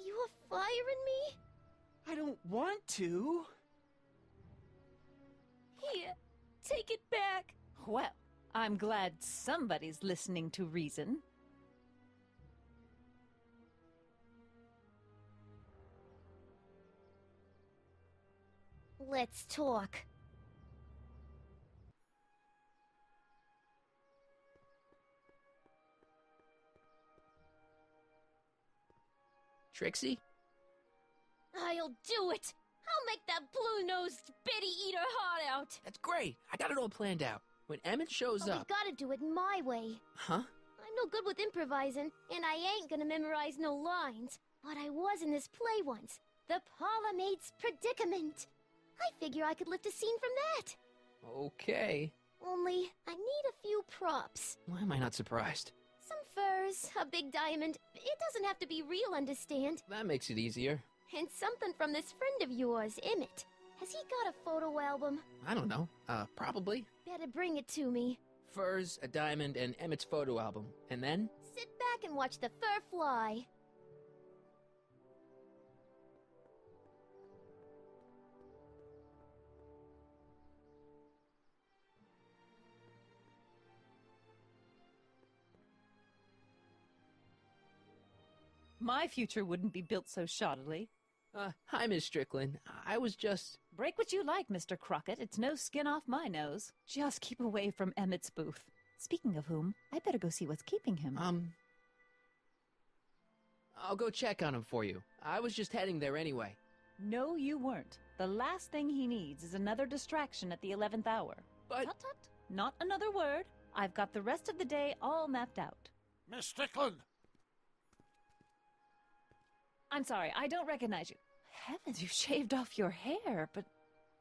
You are firing me? I don't want to. Here. Take it back. Well, I'm glad somebody's listening to reason. Let's talk. Trixie? I'll do it. I'll make that blue-nosed bitty eat her heart out. That's great. I got it all planned out. When Emmett shows But up... we gotta do it my way. Huh? I'm no good with improvising, and I ain't gonna memorize no lines. But I was in this play once. The Parlourmaid's Predicament. I figure I could lift a scene from that. Okay. Only, I need a few props. Why am I not surprised? Some furs, a big diamond. It doesn't have to be real, understand? That makes it easier. And something from this friend of yours, Emmett. Has he got a photo album? I don't know. Probably. Better bring it to me. Furs, a diamond, and Emmett's photo album. And then? Sit back and watch the fur fly. My future wouldn't be built so shoddily. Hi, Miss Strickland. I was just... Break what you like, Mr. Crockett. It's no skin off my nose. Just keep away from Emmett's booth. Speaking of whom, I better go see what's keeping him. I'll go check on him for you. I was just heading there anyway. No, you weren't. The last thing he needs is another distraction at the 11th hour. But... Tut-tut. Not another word. I've got the rest of the day all mapped out. Miss Strickland! I'm sorry, I don't recognize you. Heavens, you shaved off your hair, but...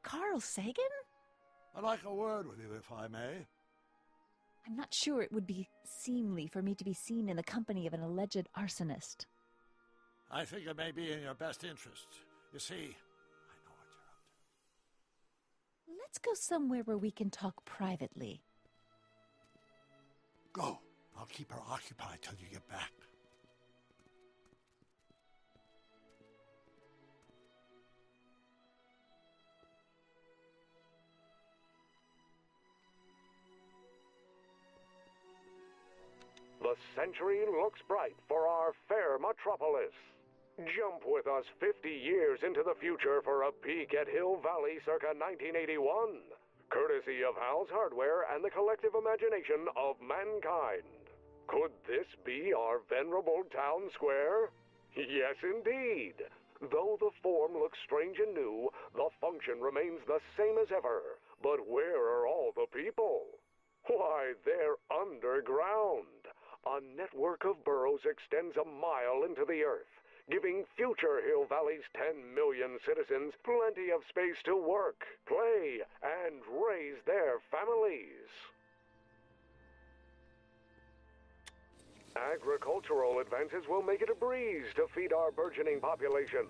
Carl Sagan? I'd like a word with you, if I may. I'm not sure it would be seemly for me to be seen in the company of an alleged arsonist. I think it may be in your best interest. You see, I know what you're up to. Let's go somewhere where we can talk privately. Go. I'll keep her occupied till you get back. The century looks bright for our fair metropolis. Jump with us 50 years into the future for a peek at Hill Valley circa 1981. Courtesy of Hal's Hardware and the collective imagination of mankind. Could this be our venerable town square? Yes, indeed. Though the form looks strange and new, the function remains the same as ever. But where are all the people? Why, they're underground. A network of burrows extends a mile into the earth, giving future Hill Valley's 10 million citizens plenty of space to work, play, and raise their families. Agricultural advances will make it a breeze to feed our burgeoning population.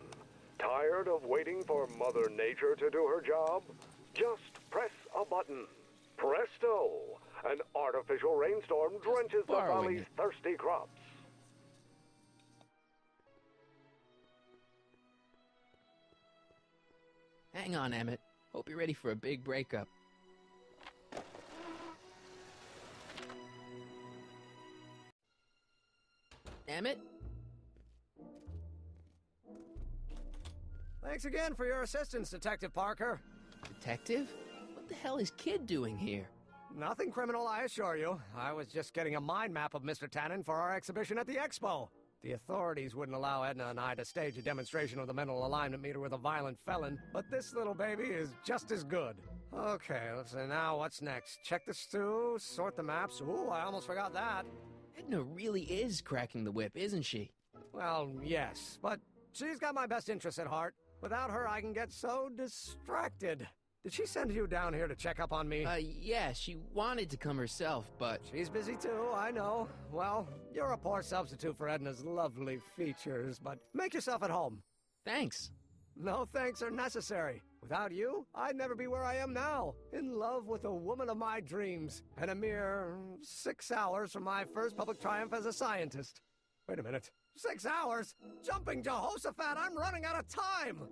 Tired of waiting for Mother Nature to do her job? Just press a button. Presto! An artificial rainstorm drenches the valley's thirsty crops. Hang on, Emmett. Hope you're ready for a big breakup. Emmett? Thanks again for your assistance, Detective Parker. Detective? What the hell is Kid doing here? Nothing criminal, I assure you. I was just getting a mind map of Mr. Tannen for our exhibition at the Expo. The authorities wouldn't allow Edna and I to stage a demonstration of the mental alignment meter with a violent felon, but this little baby is just as good. Okay, let's see, now what's next? Check the stew, sort the maps. Ooh, I almost forgot that. Edna really is cracking the whip, isn't she? Well, yes, but she's got my best interests at heart. Without her, I can get so distracted. Did she send you down here to check up on me? Yeah, she wanted to come herself, but... She's busy too, I know. Well, you're a poor substitute for Edna's lovely features, but make yourself at home. Thanks. No thanks are necessary. Without you, I'd never be where I am now, in love with a woman of my dreams, and a mere 6 hours from my first public triumph as a scientist. Wait a minute. 6 hours? Jumping Jehoshaphat, I'm running out of time!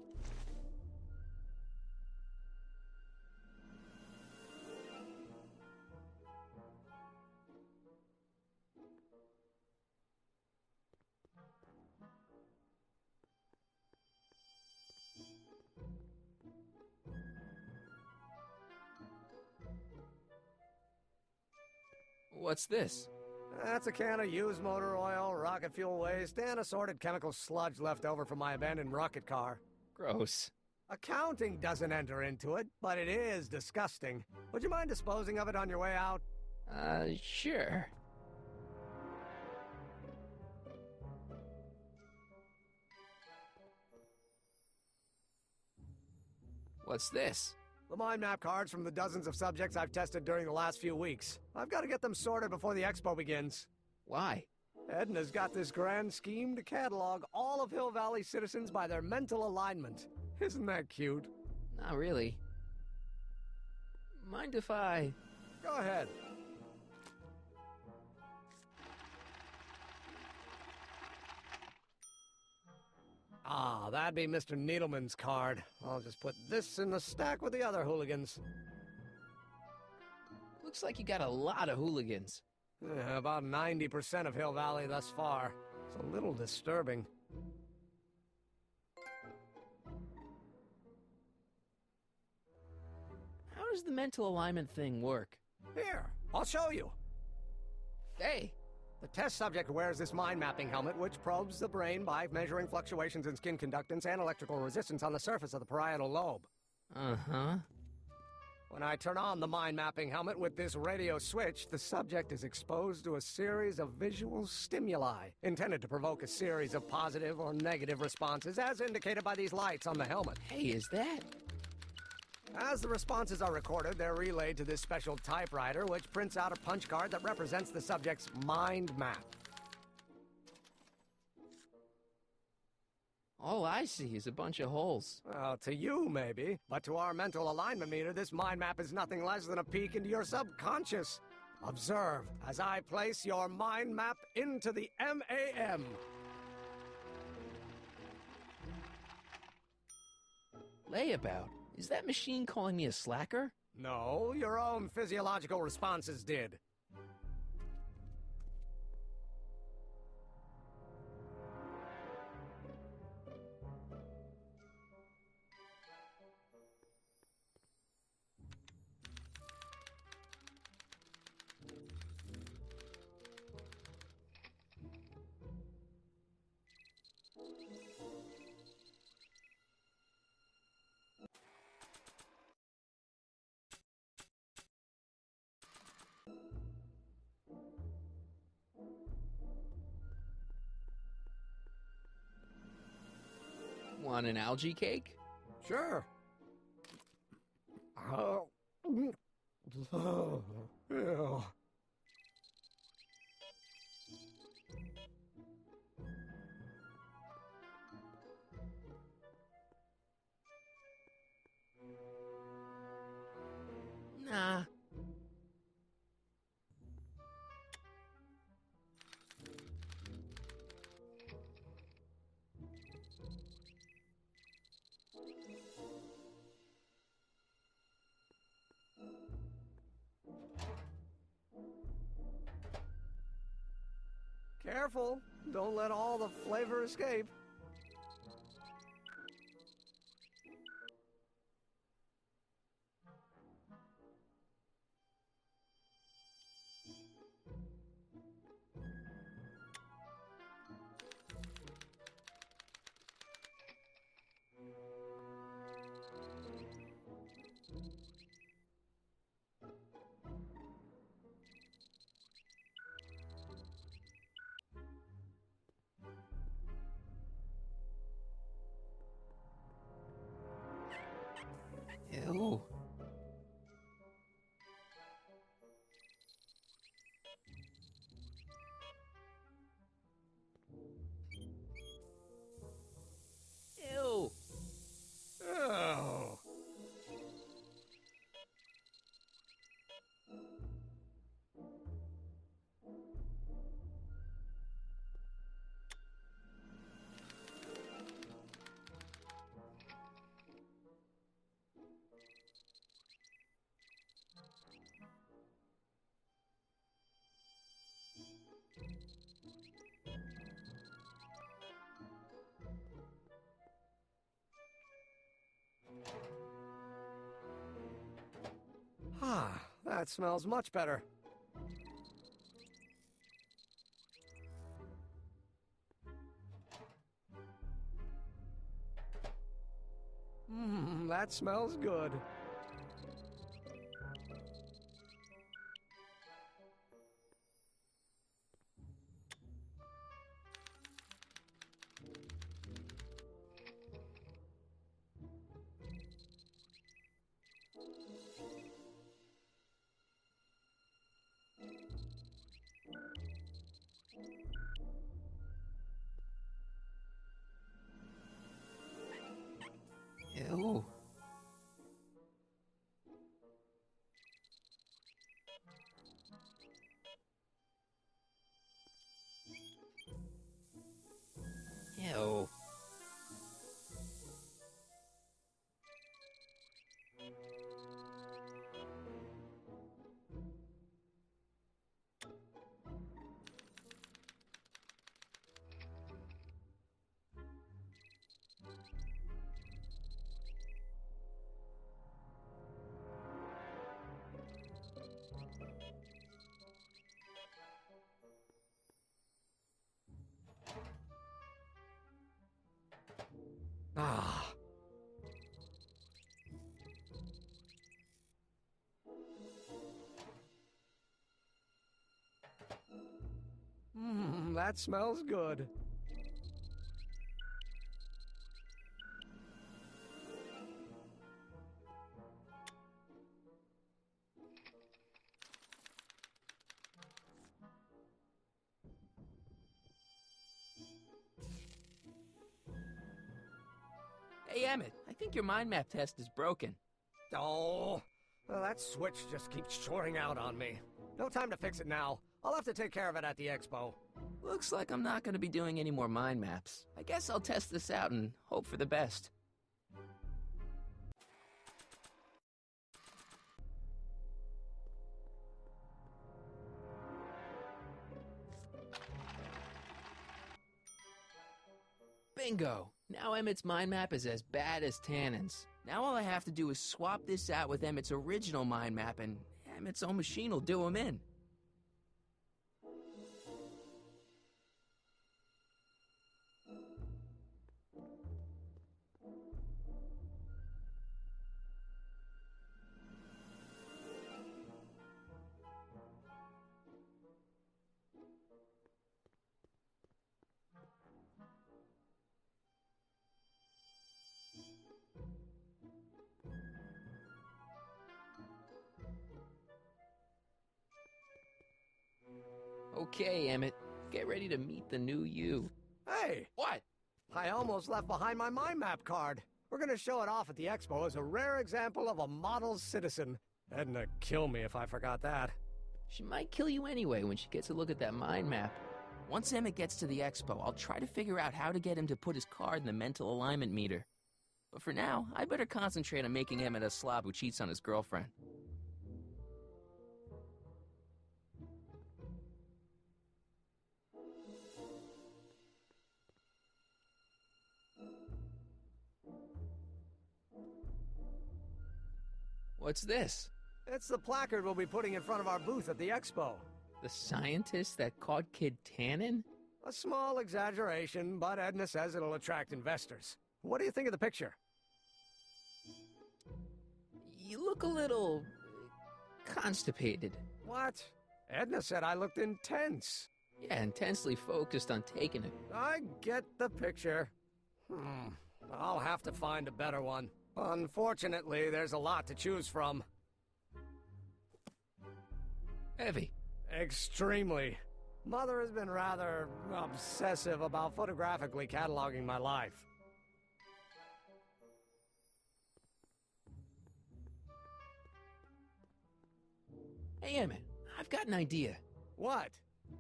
What's this? That's a can of used motor oil, rocket fuel waste, and assorted chemical sludge left over from my abandoned rocket car. Gross. Accounting doesn't enter into it, but it is disgusting. Would you mind disposing of it on your way out? Sure. What's this? The mind map cards from the dozens of subjects I've tested during the last few weeks. I've got to get them sorted before the expo begins. Why? Edna's got this grand scheme to catalog all of Hill Valley citizens by their mental alignment. Isn't that cute? Not really. Mind if I... Go ahead. Ah, that'd be Mr. Needleman's card. I'll just put this in the stack with the other hooligans. Looks like you got a lot of hooligans. Yeah, about 90% of Hill Valley thus far. It's a little disturbing. How does the mental alignment thing work? Here, I'll show you. Hey! The test subject wears this mind mapping helmet, which probes the brain by measuring fluctuations in skin conductance and electrical resistance on the surface of the parietal lobe. Uh-huh. When I turn on the mind mapping helmet with this radio switch, the subject is exposed to a series of visual stimuli, intended to provoke a series of positive or negative responses, as indicated by these lights on the helmet. Hey, is that... As the responses are recorded, they're relayed to this special typewriter, which prints out a punch card that represents the subject's mind map. All I see is a bunch of holes. Well, to you, maybe. But to our mental alignment meter, this mind map is nothing less than a peek into your subconscious. Observe as I place your mind map into the MAM. Layabout? Is that machine calling me a slacker? No, your own physiological responses did. Want an algae cake? Sure. Oh. Ew. Nah. Careful, don't let all the flavor escape. Ew. Ew. Oh. Ah, that smells much better. That smells good. Ew. Ew. Ah. That smells good. Hey, Emmett, I think your mind map test is broken. Oh, well, that switch just keeps shorting out on me. No time to fix it now. I'll have to take care of it at the expo. Looks like I'm not going to be doing any more mind maps. I guess I'll test this out and hope for the best. Bingo! Now Emmett's mind map is as bad as Tannen's. Now all I have to do is swap this out with Emmett's original mind map and Emmett's own machine will do him in. Okay, Emmett, get ready to meet the new you. Hey! What? I almost left behind my mind map card. We're gonna show it off at the expo as a rare example of a model citizen. Edna kill me if I forgot that. She might kill you anyway when she gets a look at that mind map. Once Emmett gets to the expo, I'll try to figure out how to get him to put his card in the mental alignment meter. But for now, I better concentrate on making Emmett a slob who cheats on his girlfriend. What's this? It's the placard we'll be putting in front of our booth at the expo. The scientist that caught Kid Tannen? A small exaggeration, but Edna says it'll attract investors. What do you think of the picture? You look a little constipated. What? Edna said I looked intense. Yeah, intensely focused on taking it. I get the picture. I'll have to find a better one. Unfortunately, there's a lot to choose from. Heavy. Extremely. Mother has been rather obsessive about photographically cataloging my life. Hey, Emmett, I've got an idea. What?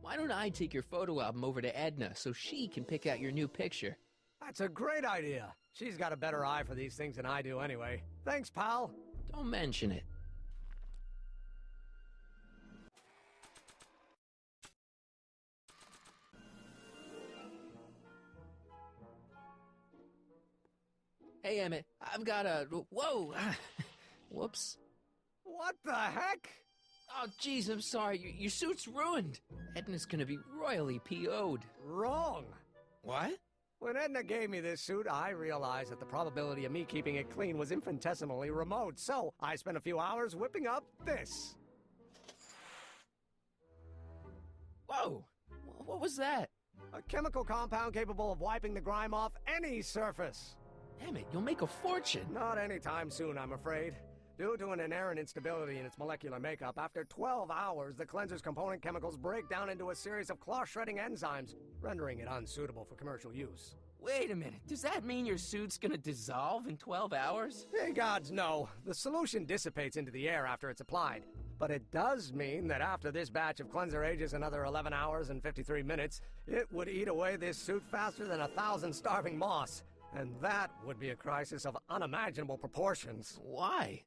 Why don't I take your photo album over to Edna so she can pick out your new picture? That's a great idea. She's got a better eye for these things than I do anyway. Thanks, pal. Don't mention it. Hey, Emmett, I've got a... Whoa! Whoops. What the heck? Oh, jeez, I'm sorry. Your suit's ruined. Edna's gonna be royally PO'd. Wrong. What? When Edna gave me this suit, I realized that the probability of me keeping it clean was infinitesimally remote, so I spent a few hours whipping up this. Whoa! What was that? A chemical compound capable of wiping the grime off any surface. Damn it, you'll make a fortune. Not anytime soon, I'm afraid. Due to an inherent instability in its molecular makeup, after 12 hours, the cleanser's component chemicals break down into a series of cloth-shredding enzymes, rendering it unsuitable for commercial use. Wait a minute, does that mean your suit's gonna dissolve in 12 hours? Hey, gods, no. The solution dissipates into the air after it's applied. But it does mean that after this batch of cleanser ages another 11 hours and 53 minutes, it would eat away this suit faster than 1,000 starving moths. And that would be a crisis of unimaginable proportions. Why?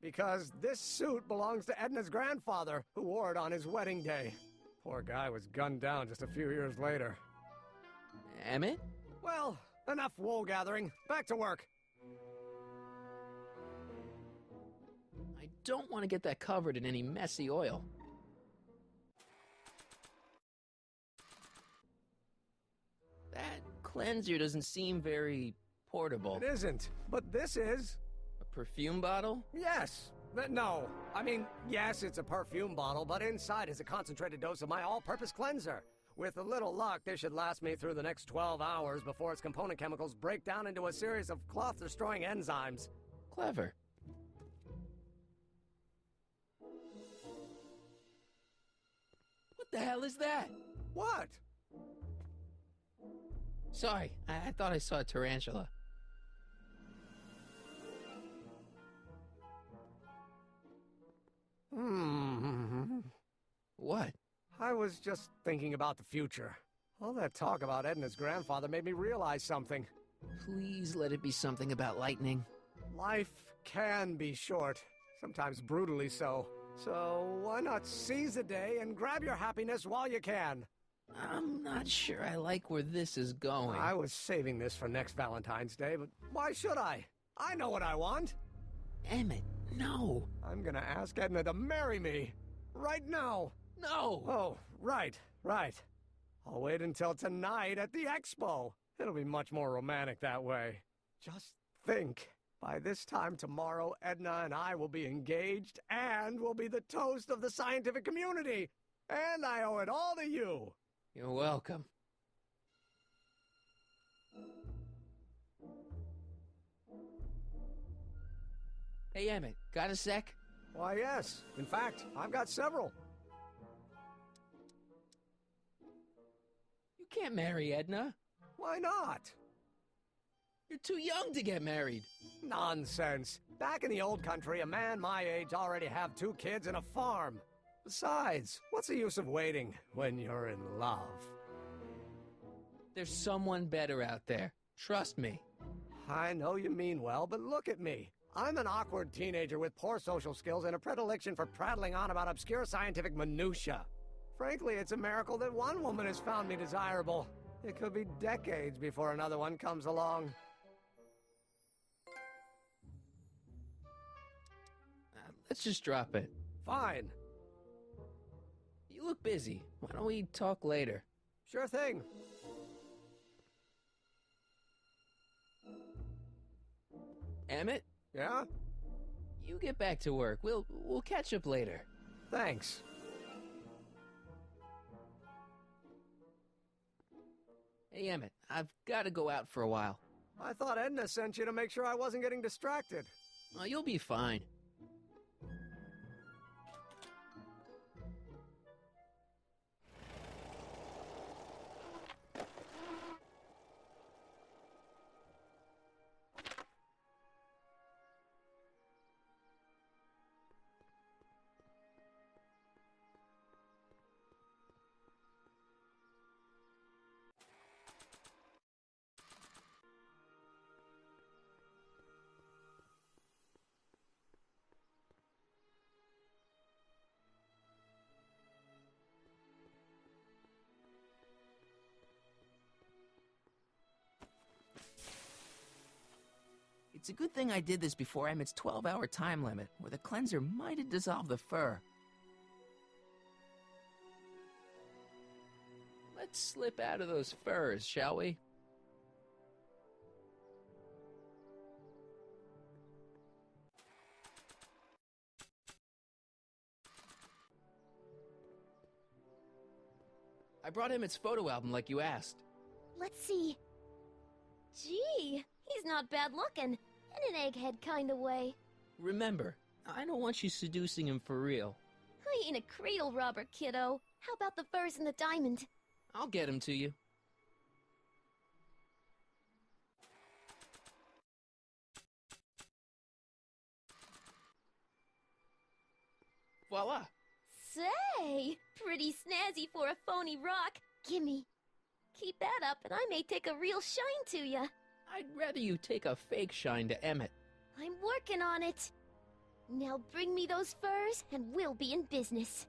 Because this suit belongs to Edna's grandfather, who wore it on his wedding day. Poor guy was gunned down just a few years later. Emmett? Well, enough wool gathering. Back to work. I don't want to get that covered in any messy oil. That cleanser doesn't seem very portable. It isn't, but this is. Perfume bottle? Yes. No. I mean, yes, it's a perfume bottle, but inside is a concentrated dose of my all-purpose cleanser. With a little luck, this should last me through the next 12 hours before its component chemicals break down into a series of cloth-destroying enzymes. Clever. What the hell is that? What? Sorry, I thought I saw a tarantula. was just thinking about the future. All that talk about Edna's grandfather made me realize something. Please let it be something about lightning. Life can be short, sometimes brutally so. So why not seize the day and grab your happiness while you can? I'm not sure I like where this is going. I was saving this for next Valentine's Day, but why should I? I know what I want. Emmett, no. I'm gonna ask Edna to marry me. Right now. No. Oh, right. I'll wait until tonight at the expo. It'll be much more romantic that way. Just think. By this time tomorrow, Edna and I will be engaged and will be the toast of the scientific community. And I owe it all to you. You're welcome. Hey, Emmett, got a sec? Why, yes. In fact, I've got several. You can't marry Edna. Why not? You're too young to get married. Nonsense. Back in the old country, a man my age already have 2 kids and a farm. Besides, what's the use of waiting when you're in love? There's someone better out there. Trust me. I know you mean well, but look at me. I'm an awkward teenager with poor social skills and a predilection for prattling on about obscure scientific minutiae. Frankly, it's a miracle that one woman has found me desirable. It could be decades before another one comes along. Let's just drop it. Fine. You look busy. Why don't we talk later? Sure thing. Emmett? Yeah? You get back to work. We'll catch up later. Thanks. Hey, Emmett, I've got to go out for a while. I thought Edna sent you to make sure I wasn't getting distracted. Oh, you'll be fine. It's a good thing I did this before Emmett's 12-hour time limit, or the cleanser might have dissolved the fur. Let's slip out of those furs, shall we? I brought Emmett's photo album like you asked. Let's see. Gee, he's not bad looking. In an egghead kind of way. Remember, I don't want you seducing him for real. I ain't a cradle robber, kiddo. How about the furs and the diamond? I'll get him to you. Voila! Say, pretty snazzy for a phony rock. Gimme. Keep that up and I may take a real shine to ya. I'd rather you take a fake shine to Emmett. I'm working on it. Now bring me those furs and we'll be in business.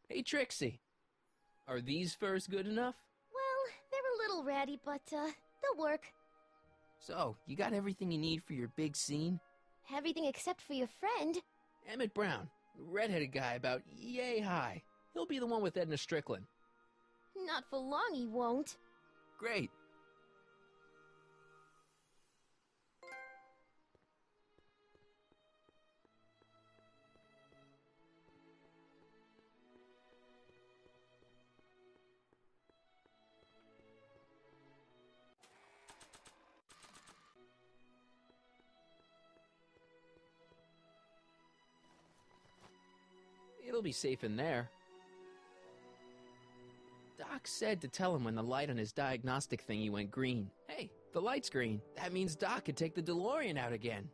Hey, Trixie. Are these furs good enough? Well, they're a little ratty, but, they'll work. So, you got everything you need for your big scene? Everything except for your friend. Emmett Brown, redheaded guy about yay high. He'll be the one with Edna Strickland. Not for long, he won't. Great. It'll be safe in there. Doc said to tell him when the light on his diagnostic thingy went green. Hey, the light's green. That means Doc could take the DeLorean out again.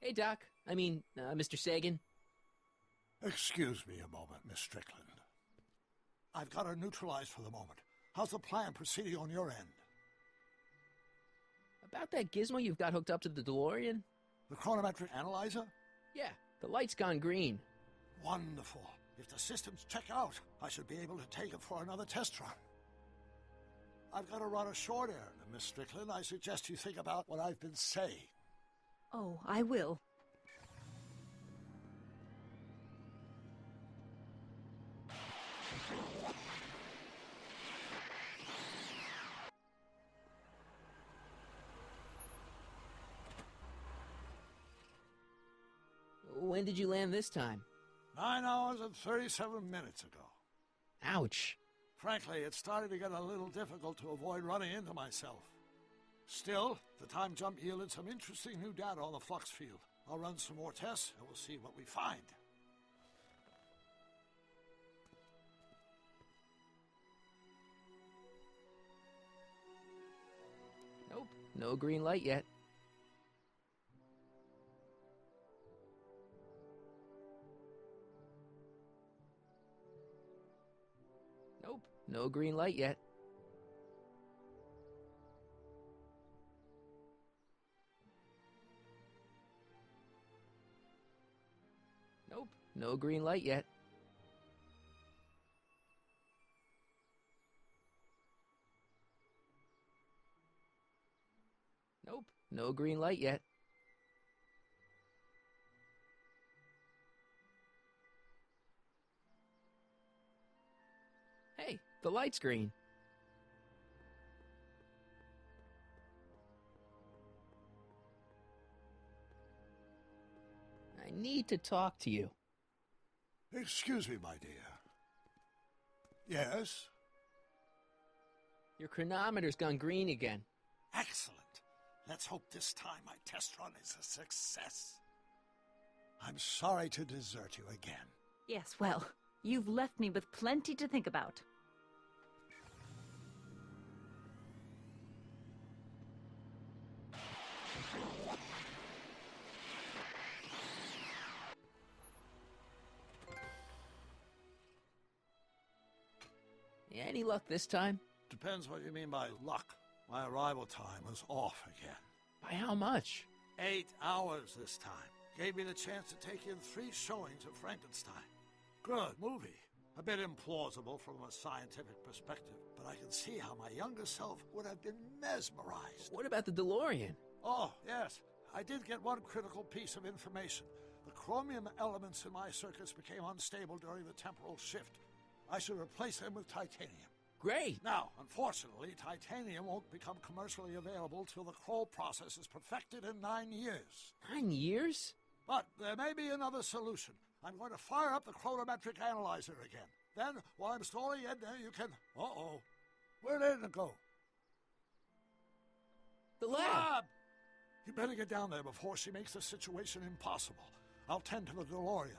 Hey, Doc. Mr. Sagan. Excuse me a moment, Miss Strickland. I've got her neutralized for the moment. How's the plan proceeding on your end? About that gizmo you've got hooked up to the DeLorean? The chronometric analyzer? Yeah, the light's gone green. Wonderful. If the systems check out, I should be able to take it for another test run. I've got to run a short errand, Miss Strickland. I suggest you think about what I've been saying. Oh, I will. When did you land this time? 9 hours and 37 minutes ago. Ouch. Frankly, it started to get a little difficult to avoid running into myself. Still, the time jump yielded some interesting new data on the flux field. I'll run some more tests, and we'll see what we find. Nope, no green light yet. Nope, no green light yet. Nope, no green light yet. Nope, no green light yet. Hey, the light's green. I need to talk to you. Excuse me, my dear. Yes? Your chronometer's gone green again. Excellent. Let's hope this time my test run is a success. I'm sorry to desert you again. Yes, well, you've left me with plenty to think about. Any luck this time? Depends what you mean by luck. My arrival time was off again. By how much? 8 hours this time. Gave me the chance to take in 3 showings of Frankenstein. Good movie. A bit implausible from a scientific perspective, but I can see how my younger self would have been mesmerized. What about the DeLorean? Oh, yes. I did get one critical piece of information. The chromium elements in my circuits became unstable during the temporal shift. I should replace them with titanium. Great! Now, unfortunately, titanium won't become commercially available till the Kroll process is perfected in 9 years. 9 years? But there may be another solution. I'm going to fire up the chronometric analyzer again. Then, while I'm stalling Edna, you can... Uh-oh. Where did Edna go? The lab! You better get down there before she makes the situation impossible. I'll tend to the DeLorean.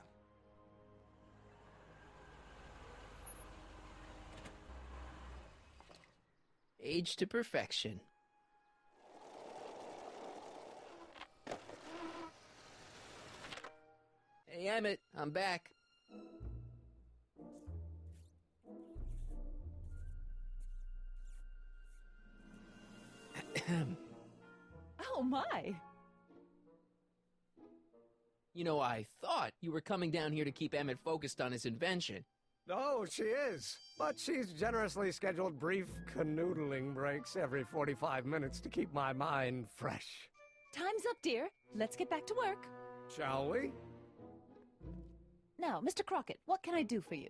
Age to perfection. Hey, Emmett, I'm back. Oh, my. You know, I thought you were coming down here to keep Emmett focused on his invention. No, she is. But she's generously scheduled brief canoodling breaks every 45 minutes to keep my mind fresh. Time's up, dear. Let's get back to work. Shall we? Now, Mr. Crockett, what can I do for you?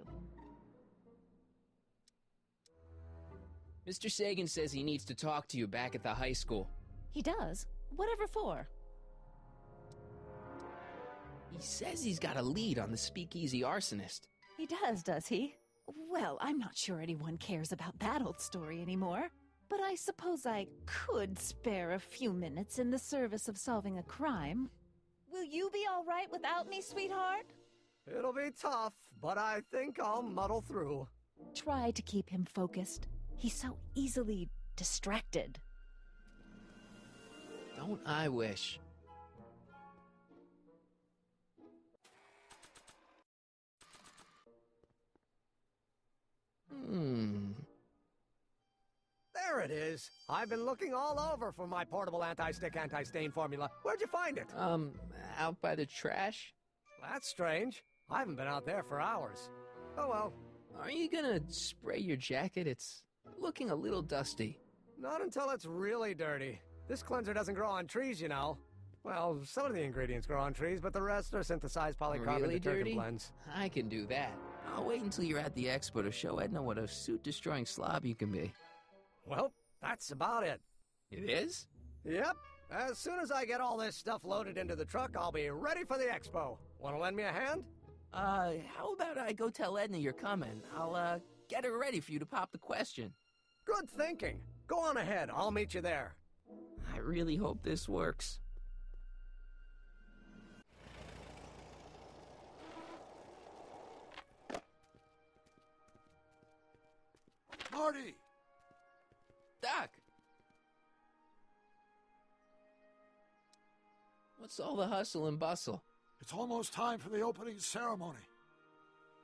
Mr. Sagan says he needs to talk to you back at the high school. He does? Whatever for? He says he's got a lead on the speakeasy arsonist. He does he? Well, I'm not sure anyone cares about that old story anymore. But I suppose I could spare a few minutes in the service of solving a crime. Will you be all right without me, sweetheart? It'll be tough, but I think I'll muddle through. Try to keep him focused. He's so easily distracted. Don't I wish? There it is. I've been looking all over for my portable anti-stick, anti-stain formula. Where'd you find it? Out by the trash? That's strange. I haven't been out there for hours. Oh well. Are you gonna spray your jacket? It's looking a little dusty. Not until it's really dirty. This cleanser doesn't grow on trees, you know. Well, some of the ingredients grow on trees, but the rest are synthesized polycarbonate Really detergent dirty? blends. I can do that. I'll wait until you're at the expo to show Edna what a suit-destroying slob you can be. Well, that's about it. It is? Yep. As soon as I get all this stuff loaded into the truck, I'll be ready for the expo. Want to lend me a hand? How about I go tell Edna you're coming? I'll, get her ready for you to pop the question. Good thinking. Go on ahead. I'll meet you there. I really hope this works. Marty! Doc! What's all the hustle and bustle? It's almost time for the opening ceremony.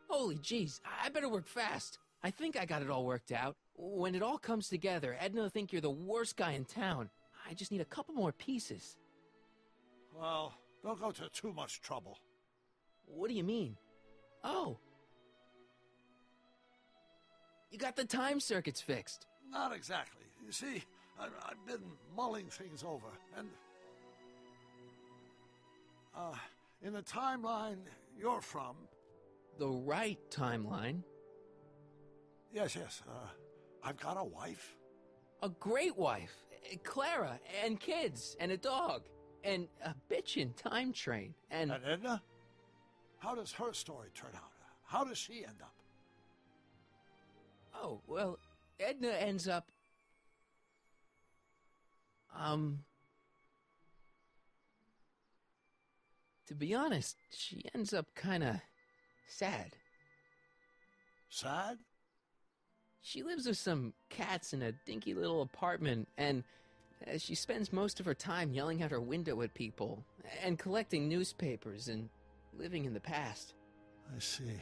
Holy jeez, I better work fast. I think I got it all worked out. When it all comes together, Edna will think you're the worst guy in town. I just need a couple more pieces. Well, don't go to too much trouble. What do you mean? Oh. You got the time circuits fixed. Not exactly. You see, I've been mulling things over, and... in the timeline you're from... The right timeline? Yes, I've got a wife. A great wife. Clara, and kids, and a dog, and a bitchin' time train, and... And Edna? How does her story turn out? How does she end up? Oh, well, Edna ends up... To be honest, she ends up kinda sad. Sad? She lives with some cats in a dinky little apartment, and she spends most of her time yelling out her window at people, and collecting newspapers, and living in the past. I see.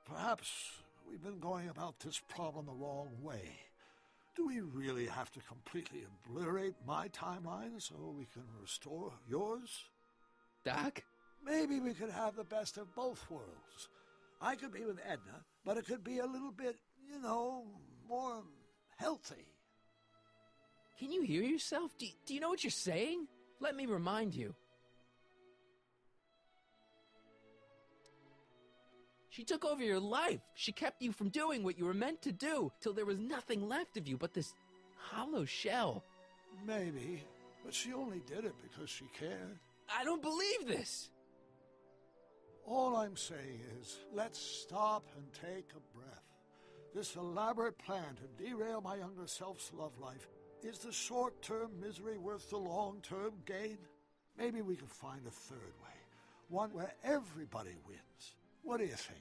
Perhaps we've been going about this problem the wrong way. Do we really have to completely obliterate my timeline so we can restore yours? Doc? Maybe we could have the best of both worlds. I could be with Edna, but it could be a little bit, you know, more healthy. Can you hear yourself? Do you know what you're saying? Let me remind you. She took over your life. She kept you from doing what you were meant to do, till there was nothing left of you but this hollow shell. Maybe, but she only did it because she cared. I don't believe this! All I'm saying is, let's stop and take a breath. This elaborate plan to derail my younger self's love life, is the short-term misery worth the long-term gain? Maybe we can find a third way, one where everybody wins. What do you think?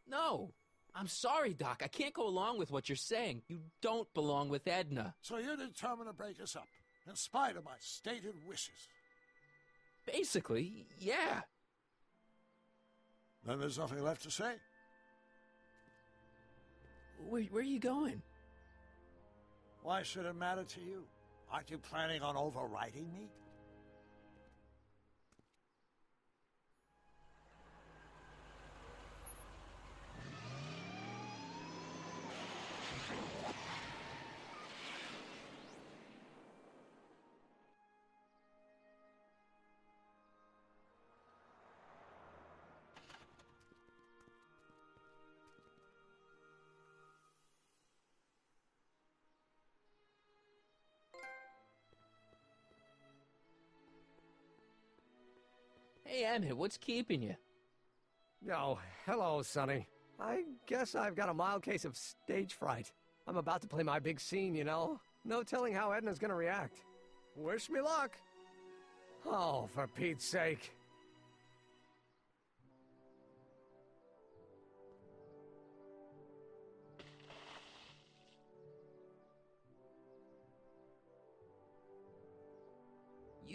No. I'm sorry, Doc. I can't go along with what you're saying. You don't belong with Edna. So you're determined to break us up, in spite of my stated wishes? Basically, yeah. Then there's nothing left to say. Where are you going? Why should it matter to you? Aren't you planning on overriding me? Hey, Emmett, what's keeping you? Oh, hello, Sonny. I guess I've got a mild case of stage fright. I'm about to play my big scene, you know? No telling how Edna's gonna react. Wish me luck. Oh, for Pete's sake.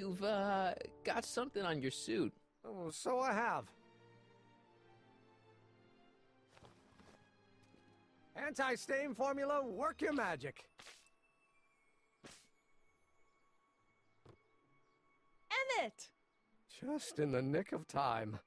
You've, got something on your suit. Oh, so I have. Anti-stain formula, work your magic. Emmett! Just in the nick of time.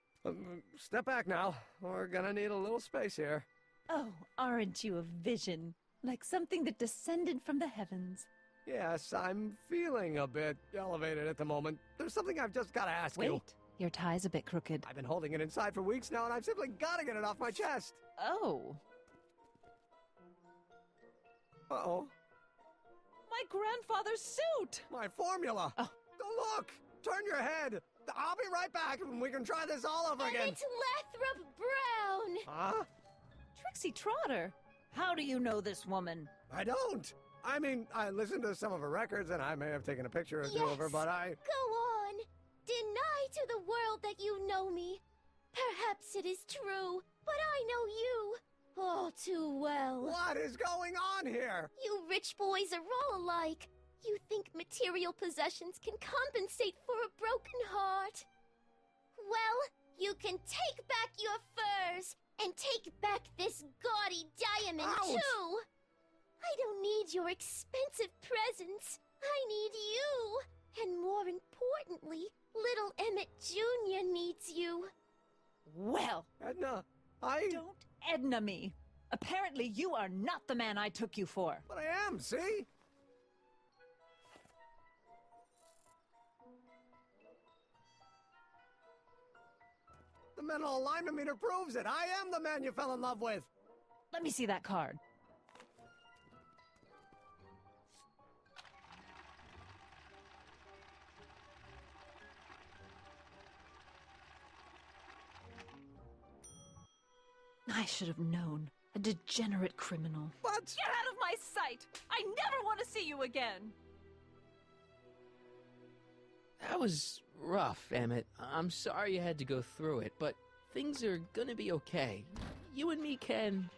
Step back now. We're gonna need a little space here. Oh, aren't you a vision? Like something that descended from the heavens. Yes, I'm feeling a bit elevated at the moment. There's something I've just gotta ask you. Wait, your tie's a bit crooked. I've been holding it inside for weeks now, and I've simply gotta get it off my chest. Oh. Uh-oh. My grandfather's suit! My formula! Oh. Look! Turn your head! I'll be right back, and we can try this all over again. And it's Lathrop Brown! Huh? Trixie Trotter, how do you know this woman? I don't! I mean, I listened to some of her records, and I may have taken a picture or two of her, but I... Go on! Deny to the world that you know me. Perhaps it is true, but I know you all too well. What is going on here? You rich boys are all alike. You think material possessions can compensate for a broken heart. Well, you can take back your furs, and take back this gaudy diamond, Ouch. too! I don't need your expensive presents. I need you. And more importantly, little Emmett Jr. needs you. Well, Edna, don't Edna me. Apparently you are not the man I took you for. But I am, see? The mental alignment meter proves it. I am the man you fell in love with. Let me see that card. I should have known. A degenerate criminal. What? Get out of my sight! I never want to see you again! That was rough, Emmett. I'm sorry you had to go through it, but things are gonna be okay. You and me can...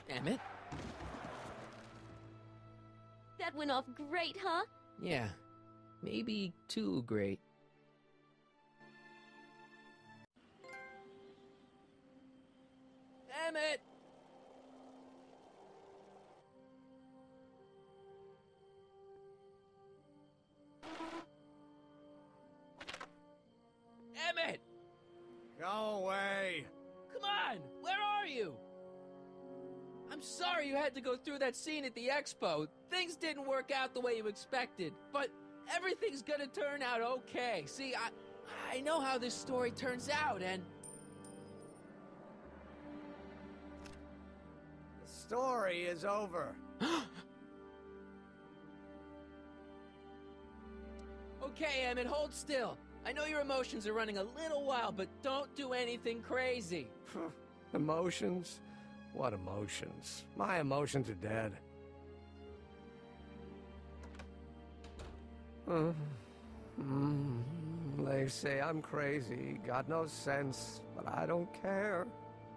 Emmett? That went off great, huh? Yeah, maybe too great. Emmett! Emmett! Go away. Come on! Where are you? I'm sorry you had to go through that scene at the expo. Things didn't work out the way you expected, but everything's gonna turn out okay. See, I know how this story turns out, and... The story is over. Okay, Emmett, hold still. I know your emotions are running a little wild, but don't do anything crazy. Emotions? What emotions? My emotions are dead. They say I'm crazy, got no sense, but I don't care.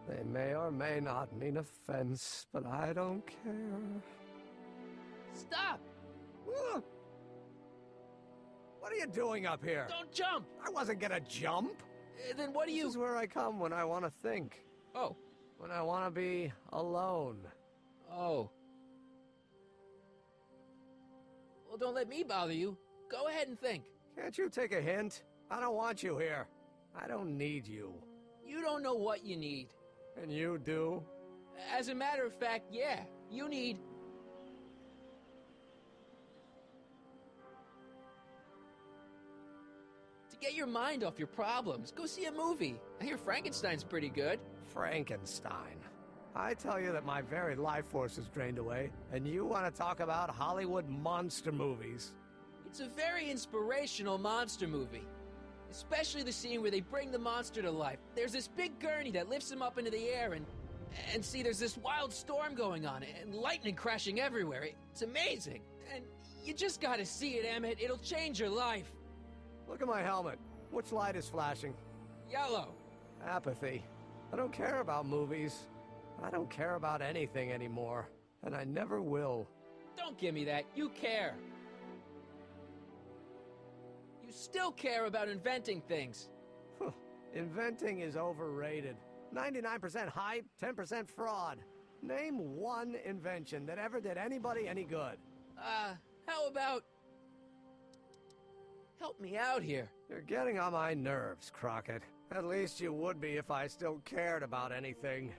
They may or may not mean offense, but I don't care. Stop! What are you doing up here? Don't jump! I wasn't gonna jump. Then what do you... This is where I come when I want to think. Oh. When I want to be alone. Oh. Well, don't let me bother you. Go ahead and think. Can't you take a hint? I don't want you here. I don't need you. You don't know what you need. And you do? As a matter of fact, yeah. You need... to get your mind off your problems. Go see a movie. I hear Frankenstein's pretty good. Frankenstein. I tell you that my very life force is drained away, and you want to talk about Hollywood monster movies. It's a very inspirational monster movie. Especially the scene where they bring the monster to life. There's this big gurney that lifts him up into the air, and see, there's this wild storm going on, and lightning crashing everywhere. It's amazing. And you just gotta see it, Emmett. It'll change your life. Look at my helmet. Which light is flashing? Yellow. Apathy. I don't care about movies. I don't care about anything anymore. And I never will. Don't give me that. You care. still care about inventing things. Inventing is overrated. 99% hype, 10% fraud. Name one invention that ever did anybody any good. How about... help me out here. You're getting on my nerves, Crockett. At least you would be if I still cared about anything.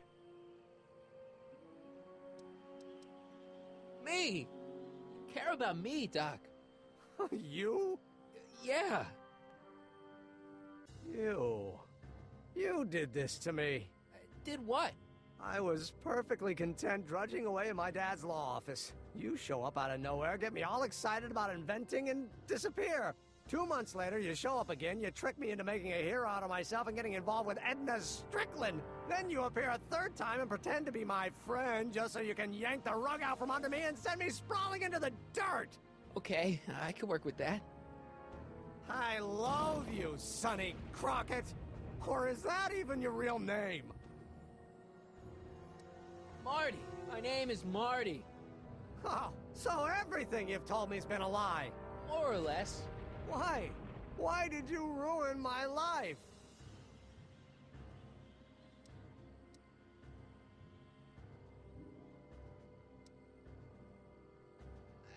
Me? Care about me, Doc. You? Yeah. You did this to me. Did what? I was perfectly content drudging away in my dad's law office. You show up out of nowhere, get me all excited about inventing, and disappear. 2 months later, you show up again, you trick me into making a hero out of myself and getting involved with Edna Strickland. Then you appear a third time and pretend to be my friend just so you can yank the rug out from under me and send me sprawling into the dirt. Okay, I can work with that. I loathe you, Sonny Crockett. Or is that even your real name? Marty. My name is Marty. Oh, so everything you've told me's been a lie. More or less. Why? Why did you ruin my life?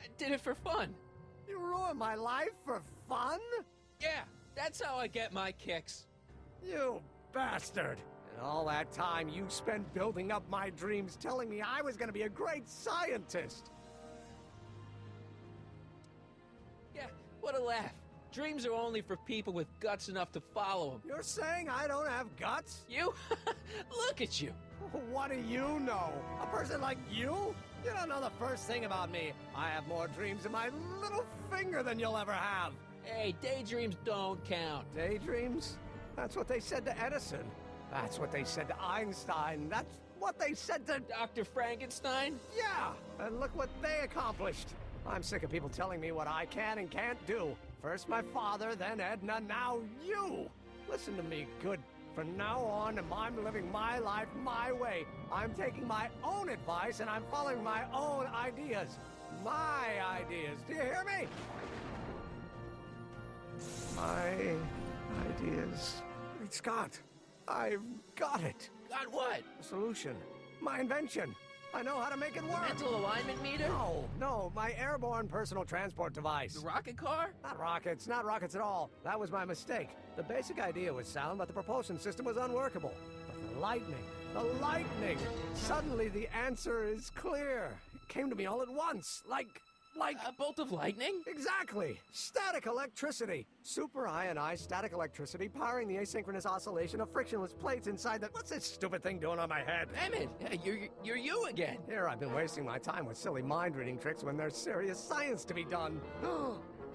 I did it for fun. You ruined my life for fun? Yeah, that's how I get my kicks. You bastard. And all that time you spent building up my dreams, telling me I was going to be a great scientist. Yeah, what a laugh. Dreams are only for people with guts enough to follow them. You're saying I don't have guts? You? Look at you. What do you know? A person like you? You don't know the first thing about me. I have more dreams in my little finger than you'll ever have. Hey, daydreams don't count. Daydreams? That's what they said to Edison. That's what they said to Einstein. That's what they said to... Dr. Frankenstein? Yeah, and look what they accomplished. I'm sick of people telling me what I can and can't do. First my father, then Edna, now you. Listen to me, good. From now on, I'm living my life my way. I'm taking my own advice and I'm following my own ideas. My ideas. Do you hear me? My ideas. Great Scott, I've got it. Got what? A solution. My invention. I know how to make it work. Mental alignment meter? No, my airborne personal transport device. The rocket car? Not rockets at all. That was my mistake. The basic idea was sound, but the propulsion system was unworkable. But the lightning. Suddenly the answer is clear. It came to me all at once, like... A bolt of lightning? Exactly. Static electricity. Super ionized static electricity powering the asynchronous oscillation of frictionless plates inside the... What's this stupid thing doing on my head? Emmett, you're you again. Here I've been wasting my time with silly mind-reading tricks when there's serious science to be done.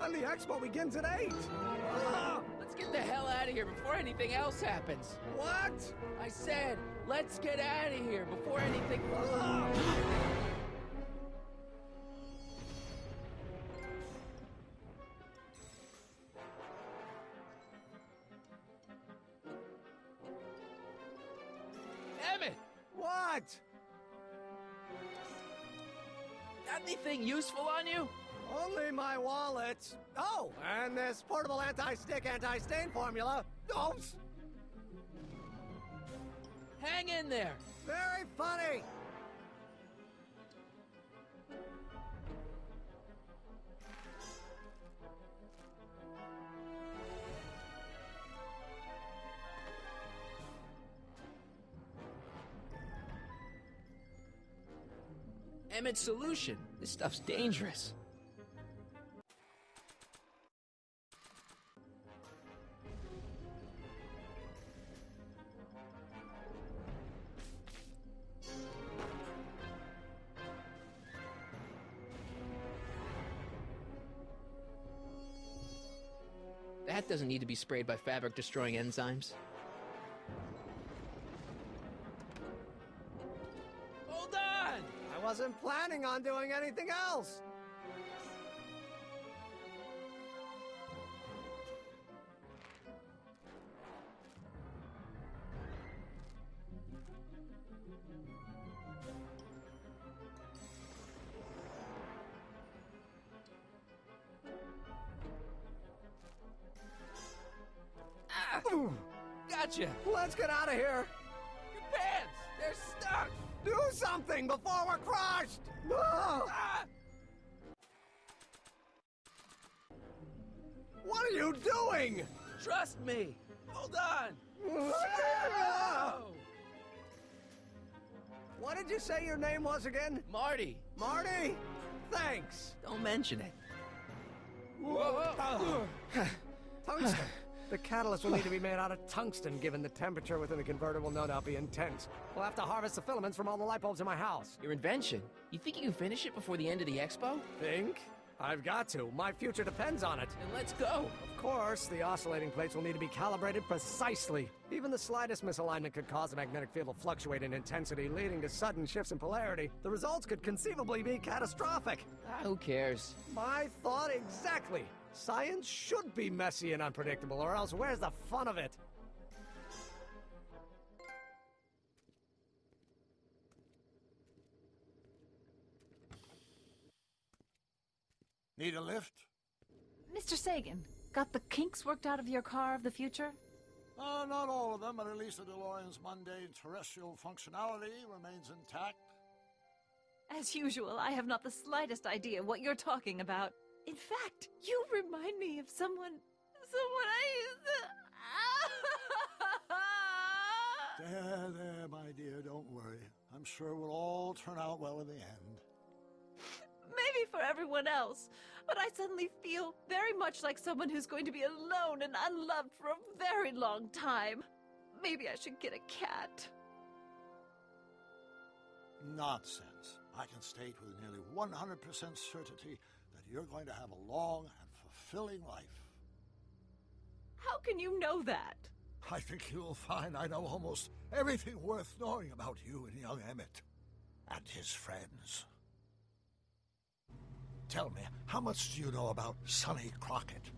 And the expo begins at 8. Let's get the hell out of here before anything else happens. What? I said, let's get out of here before anything... Emmett! What? Got anything useful on you? Only my wallet. Oh, and this portable anti-stick, anti-stain formula. Oops! Hang in there. Very funny. Emmett's solution. This stuff's dangerous. That doesn't need to be sprayed by fabric-destroying enzymes. Hold on! I wasn't planning on doing anything else. gotcha! Let's get out of here! Your pants! They're stuck! Do something before we're crushed! Ah! What are you doing? Trust me! Hold on! What did you say your name was again? Marty! Marty? Thanks! Don't mention it. Tungsten! The catalyst will need to be made out of tungsten, given the temperature within the converter will no doubt be intense. We'll have to harvest the filaments from all the light bulbs in my house. Your invention? You think you can finish it before the end of the expo? Think? I've got to. My future depends on it. Then let's go! Of course, the oscillating plates will need to be calibrated precisely. Even the slightest misalignment could cause the magnetic field to fluctuate in intensity, leading to sudden shifts in polarity. The results could conceivably be catastrophic. Who cares? My thought exactly. Science should be messy and unpredictable, or else where's the fun of it? Need a lift? Mr. Sagan, got the kinks worked out of your car of the future? Not all of them, but at least the DeLorean's mundane terrestrial functionality remains intact. As usual, I have not the slightest idea what you're talking about. In fact, you remind me of someone I used to... There, my dear, don't worry. I'm sure we'll all turn out well in the end. Maybe for everyone else, but I suddenly feel very much like someone who's going to be alone and unloved for a very long time. Maybe I should get a cat. Nonsense. I can state with nearly 100% certainty that you're going to have a long and fulfilling life. How can you know that? I think you'll find I know almost everything worth knowing about you and young Emmett and his friends. Tell me, how much do you know about Sonny Crockett?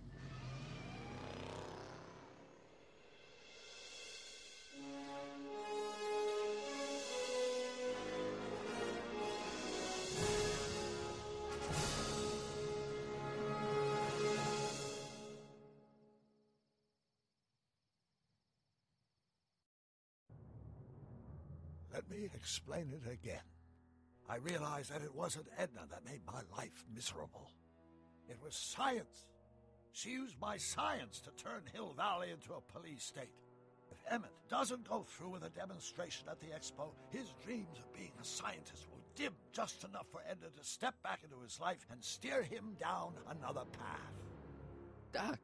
Let me explain it again. I realized that it wasn't Edna that made my life miserable. It was science. She used my science to turn Hill Valley into a police state. If Emmett doesn't go through with a demonstration at the expo, his dreams of being a scientist will dim just enough for Edna to step back into his life and steer him down another path. Doc,